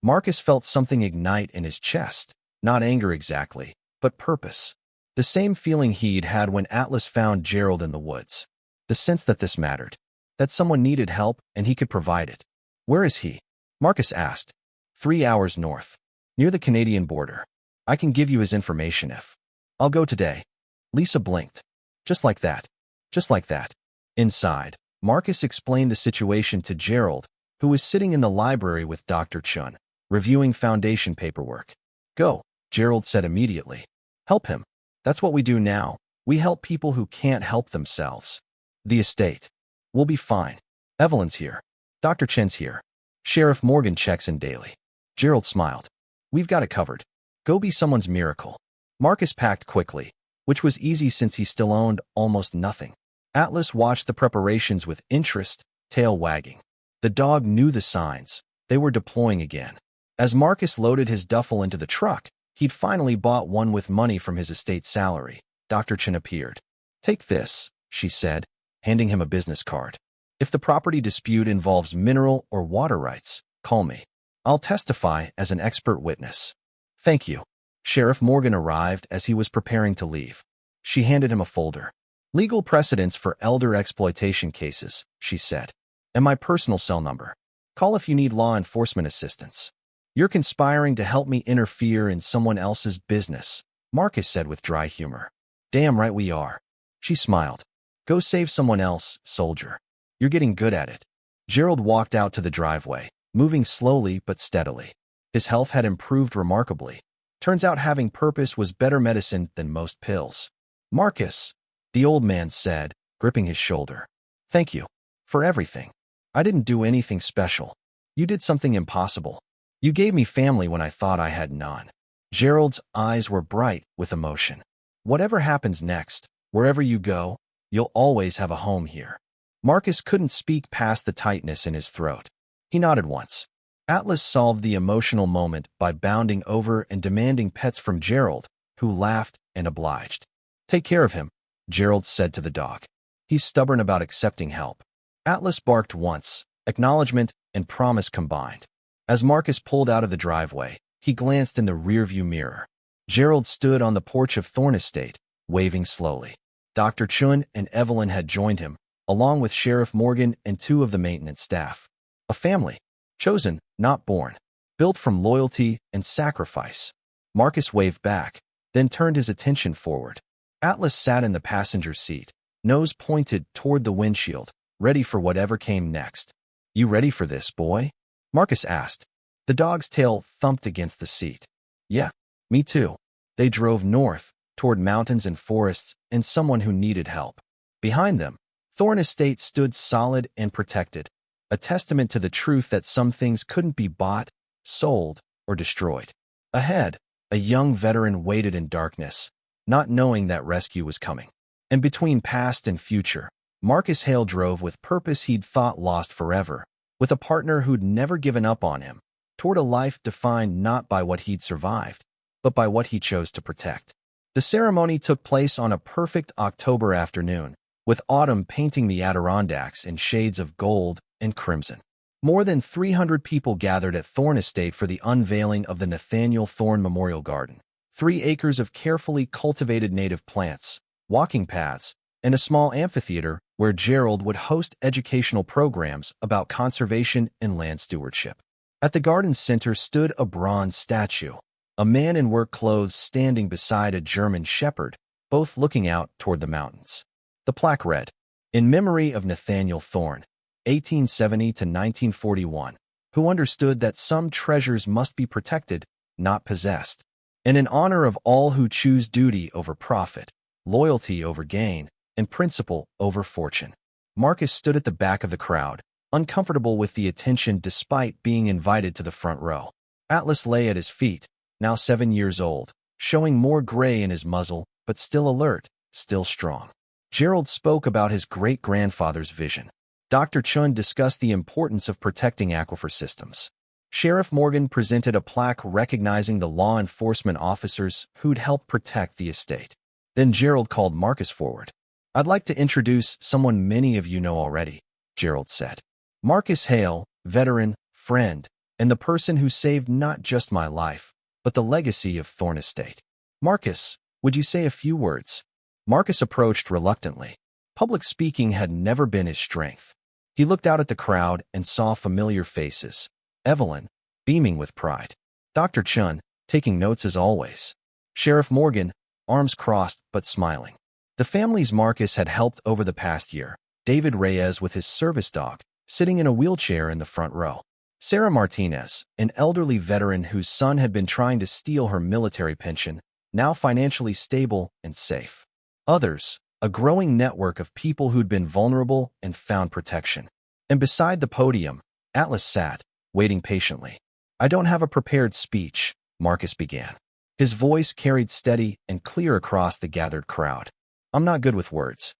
Marcus felt something ignite in his chest, not anger exactly, but purpose. The same feeling he'd had when Atlas found Gerald in the woods. The sense that this mattered, that someone needed help and he could provide it. Where is he? Marcus asked. 3 hours north, near the Canadian border. I can give you his information if. I'll go today. Lisa blinked. Just like that. Just like that. Inside, Marcus explained the situation to Gerald, who was sitting in the library with Dr. Chun, reviewing foundation paperwork. Go, Gerald said immediately. Help him. That's what we do now. We help people who can't help themselves. The estate. We'll be fine. Evelyn's here. Dr. Chen's here. Sheriff Morgan checks in daily. Gerald smiled. We've got it covered. Go be someone's miracle. Marcus packed quickly, which was easy since he still owned almost nothing. Atlas watched the preparations with interest, tail wagging. The dog knew the signs. They were deploying again. As Marcus loaded his duffel into the truck, he'd finally bought one with money from his estate salary. Dr. Chen appeared. Take this, she said, handing him a business card. If the property dispute involves mineral or water rights, call me. I'll testify as an expert witness. Thank you. Sheriff Morgan arrived as he was preparing to leave. She handed him a folder. Legal precedents for elder exploitation cases, she said. And my personal cell number. Call if you need law enforcement assistance. You're conspiring to help me interfere in someone else's business, Marcus said with dry humor. Damn right we are. She smiled. Go save someone else, soldier. You're getting good at it. Gerald walked out to the driveway, moving slowly but steadily. His health had improved remarkably. Turns out having purpose was better medicine than most pills. Marcus, the old man said, gripping his shoulder. Thank you. For everything. I didn't do anything special. You did something impossible. You gave me family when I thought I had none. Gerald's eyes were bright with emotion. Whatever happens next, wherever you go, you'll always have a home here. Marcus couldn't speak past the tightness in his throat. He nodded once. Atlas solved the emotional moment by bounding over and demanding pets from Gerald, who laughed and obliged. Take care of him, Gerald said to the dog. He's stubborn about accepting help. Atlas barked once, acknowledgement and promise combined. As Marcus pulled out of the driveway, he glanced in the rearview mirror. Gerald stood on the porch of Thorne Estate, waving slowly. Dr. Chun and Evelyn had joined him, along with Sheriff Morgan and two of the maintenance staff. A family. Chosen, not born. Built from loyalty and sacrifice. Marcus waved back, then turned his attention forward. Atlas sat in the passenger seat, nose pointed toward the windshield, ready for whatever came next. You ready for this, boy? Marcus asked. The dog's tail thumped against the seat. Yeah, me too. They drove north, toward mountains and forests and someone who needed help. Behind them, Thorne Estate stood solid and protected, a testament to the truth that some things couldn't be bought, sold, or destroyed. Ahead, a young veteran waited in darkness, not knowing that rescue was coming. And between past and future, Marcus Hale drove with purpose he'd thought lost forever, with a partner who'd never given up on him, toward a life defined not by what he'd survived, but by what he chose to protect. The ceremony took place on a perfect October afternoon, with autumn painting the Adirondacks in shades of gold and crimson. More than 300 people gathered at Thorne Estate for the unveiling of the Nathaniel Thorne Memorial Garden. 3 acres of carefully cultivated native plants, walking paths, and a small amphitheater where Gerald would host educational programs about conservation and land stewardship. At the garden's center stood a bronze statue, a man in work clothes standing beside a German shepherd, both looking out toward the mountains. The plaque read, "In memory of Nathaniel Thorne, 1870 to 1941, who understood that some treasures must be protected, not possessed, and in honor of all who choose duty over profit, loyalty over gain, and principle over fortune." Marcus stood at the back of the crowd, uncomfortable with the attention despite being invited to the front row. Atlas lay at his feet, now 7 years old, showing more gray in his muzzle, but still alert, still strong. Gerald spoke about his great-grandfather's vision. Dr. Chun discussed the importance of protecting aquifer systems. Sheriff Morgan presented a plaque recognizing the law enforcement officers who'd helped protect the estate. Then Gerald called Marcus forward. "I'd like to introduce someone many of you know already," Gerald said. "Marcus Hale, veteran, friend, and the person who saved not just my life, but the legacy of Thorne Estate. Marcus, would you say a few words?" Marcus approached reluctantly. Public speaking had never been his strength. He looked out at the crowd and saw familiar faces. Evelyn, beaming with pride. Dr. Chun, taking notes as always. Sheriff Morgan, arms crossed but smiling. The families Marcus had helped over the past year, David Reyes with his service dog, sitting in a wheelchair in the front row. Sarah Martinez, an elderly veteran whose son had been trying to steal her military pension, now financially stable and safe. Others, a growing network of people who'd been vulnerable and found protection. And beside the podium, Atlas sat, waiting patiently. "I don't have a prepared speech," Marcus began. His voice carried steady and clear across the gathered crowd. "I'm not good with words.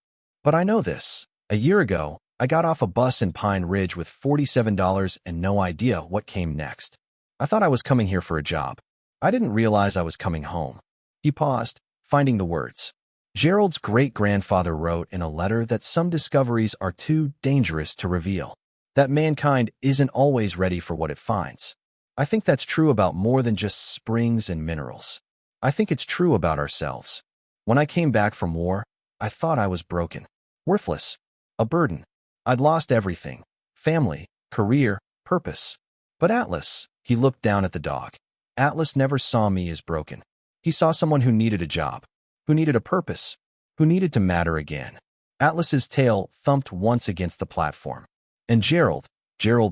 But I know this. A year ago, I got off a bus in Pine Ridge with $47 and no idea what came next. I thought I was coming here for a job. I didn't realize I was coming home." He paused, finding the words. Gerald's great-grandfather wrote in a letter that some discoveries are too dangerous to reveal, that mankind isn't always ready for what it finds. I think that's true about more than just springs and minerals. I think it's true about ourselves. When I came back from war, I thought I was broken, worthless, a burden. I'd lost everything: family, career, purpose. But Atlas, he looked down at the dog. Atlas never saw me as broken. He saw someone who needed a job, who needed a purpose, who needed to matter again. Atlas's tail thumped once against the platform. And Gerald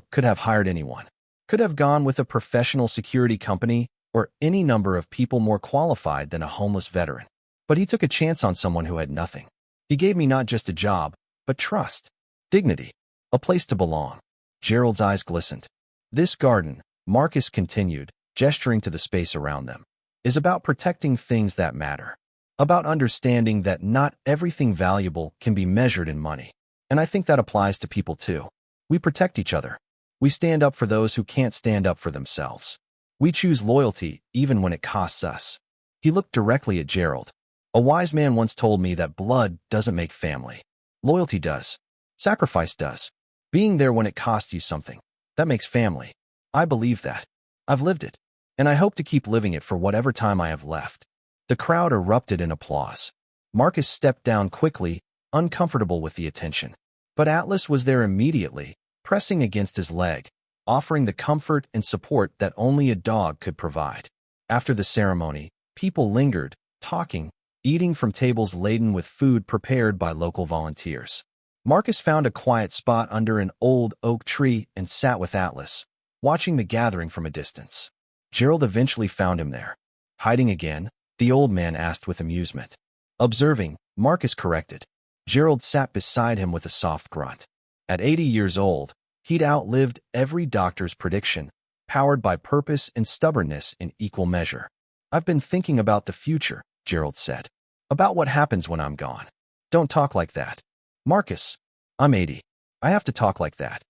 could have hired anyone. Could have gone with a professional security company or any number of people more qualified than a homeless veteran. But he took a chance on someone who had nothing. He gave me not just a job, but trust, dignity, a place to belong. Gerald's eyes glistened. "This garden," Marcus continued, gesturing to the space around them, "is about protecting things that matter. About understanding that not everything valuable can be measured in money. And I think that applies to people too. We protect each other. We stand up for those who can't stand up for themselves. We choose loyalty even when it costs us." He looked directly at Gerald. "A wise man once told me that blood doesn't make family. Loyalty does. Sacrifice does. Being there when it costs you something, that makes family. I believe that. I've lived it. And I hope to keep living it for whatever time I have left." The crowd erupted in applause. Marcus stepped down quickly, uncomfortable with the attention. But Atlas was there immediately, pressing against his leg, offering the comfort and support that only a dog could provide. After the ceremony, people lingered, talking, eating from tables laden with food prepared by local volunteers. Marcus found a quiet spot under an old oak tree and sat with Atlas, watching the gathering from a distance. Gerald eventually found him there. "Hiding again?" the old man asked with amusement. Observing, Marcus corrected. Gerald sat beside him with a soft grunt. At 80 years old, he'd outlived every doctor's prediction, powered by purpose and stubbornness in equal measure. "I've been thinking about the future," Gerald said. "About what happens when I'm gone." "Don't talk like that." "Marcus, I'm 80. I have to talk like that."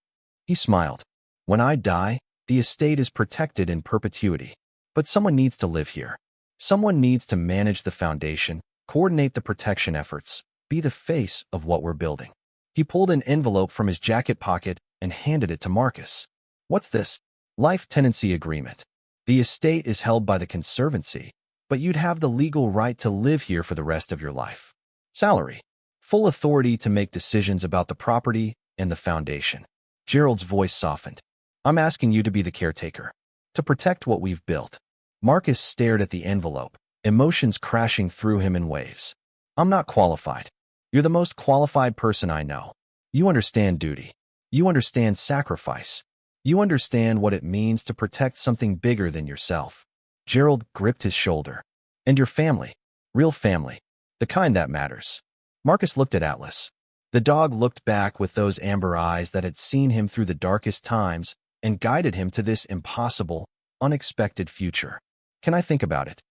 He smiled. "When I die, the estate is protected in perpetuity. But someone needs to live here. Someone needs to manage the foundation, coordinate the protection efforts, be the face of what we're building." He pulled an envelope from his jacket pocket and handed it to Marcus. "What's this?" "Life tenancy agreement. The estate is held by the Conservancy, but you'd have the legal right to live here for the rest of your life. Salary. Full authority to make decisions about the property and the foundation." Gerald's voice softened. "I'm asking you to be the caretaker, to protect what we've built." Marcus stared at the envelope, emotions crashing through him in waves. "I'm not qualified. You're the most qualified person I know. You understand duty. You understand sacrifice. You understand what it means to protect something bigger than yourself." Gerald gripped his shoulder. "And your family. Real family. The kind that matters." Marcus looked at Atlas. The dog looked back with those amber eyes that had seen him through the darkest times and guided him to this impossible, unexpected future. "Can I think about it?"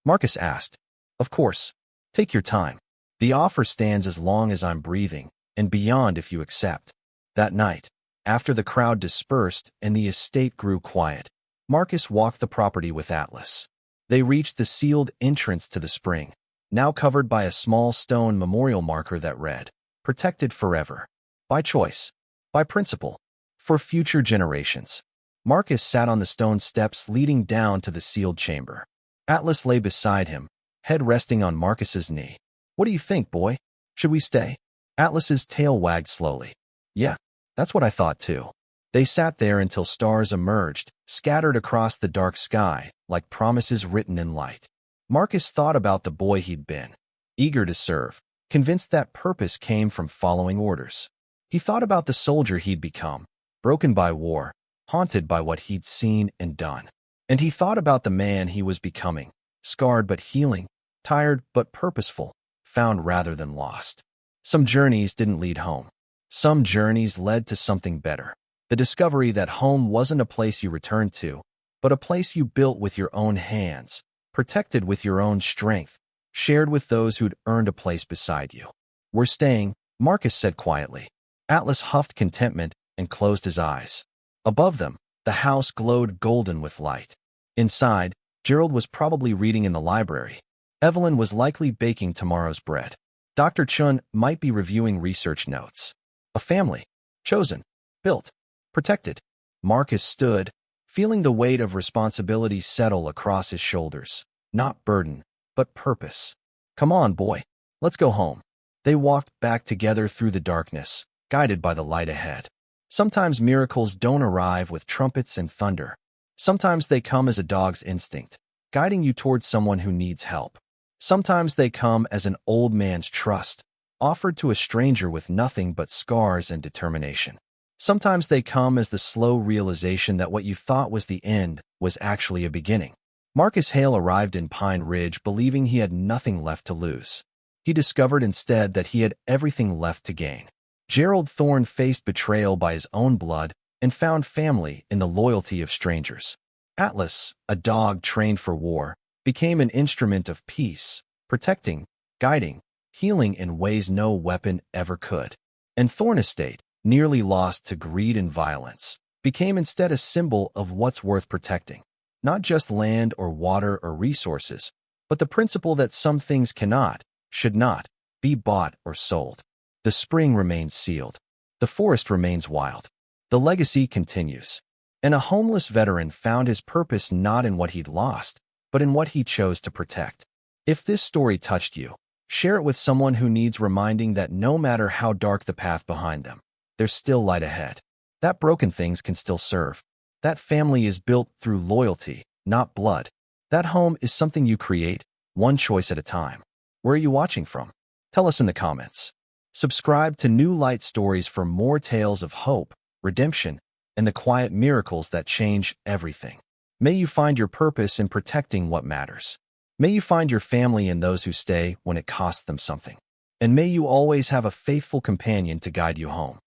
Marcus asked. "Of course. Take your time. The offer stands as long as I'm breathing, and beyond if you accept." That night, after the crowd dispersed and the estate grew quiet, Marcus walked the property with Atlas. They reached the sealed entrance to the spring, now covered by a small stone memorial marker that read, "Protected forever. By choice. By principle. For future generations." Marcus sat on the stone steps leading down to the sealed chamber. Atlas lay beside him, head resting on Marcus's knee. "What do you think, boy? Should we stay?" Atlas's tail wagged slowly. "Yeah, that's what I thought too." They sat there until stars emerged, scattered across the dark sky, like promises written in light. Marcus thought about the boy he'd been, eager to serve, convinced that purpose came from following orders. He thought about the soldier he'd become, broken by war, haunted by what he'd seen and done. And he thought about the man he was becoming, scarred but healing, tired but purposeful, found rather than lost. Some journeys didn't lead home. Some journeys led to something better. The discovery that home wasn't a place you returned to, but a place you built with your own hands, protected with your own strength, shared with those who'd earned a place beside you. "We're staying," Marcus said quietly. Atlas huffed contentment and closed his eyes. Above them, the house glowed golden with light. Inside, Gerald was probably reading in the library. Evelyn was likely baking tomorrow's bread. Dr. Chun might be reviewing research notes. A family. Chosen. Built. Protected. Marcus stood, feeling the weight of responsibility settle across his shoulders. Not burden, but purpose. "Come on, boy. Let's go home." They walked back together through the darkness, guided by the light ahead. Sometimes miracles don't arrive with trumpets and thunder. Sometimes they come as a dog's instinct, guiding you towards someone who needs help. Sometimes they come as an old man's trust, offered to a stranger with nothing but scars and determination. Sometimes they come as the slow realization that what you thought was the end was actually a beginning. Marcus Hale arrived in Pine Ridge believing he had nothing left to lose. He discovered instead that he had everything left to gain. Gerald Thorne faced betrayal by his own blood and found family in the loyalty of strangers. Atlas, a dog trained for war, became an instrument of peace, protecting, guiding, healing in ways no weapon ever could. And Thorne Estate, nearly lost to greed and violence, became instead a symbol of what's worth protecting. Not just land or water or resources, but the principle that some things cannot, should not, be bought or sold. The spring remains sealed. The forest remains wild. The legacy continues. And a homeless veteran found his purpose not in what he'd lost, but in what he chose to protect. If this story touched you, share it with someone who needs reminding that no matter how dark the path behind them, there's still light ahead. That broken things can still serve. That family is built through loyalty, not blood. That home is something you create, one choice at a time. Where are you watching from? Tell us in the comments. Subscribe to New Light Stories for more tales of hope, redemption, and the quiet miracles that change everything. May you find your purpose in protecting what matters. May you find your family in those who stay when it costs them something. And may you always have a faithful companion to guide you home.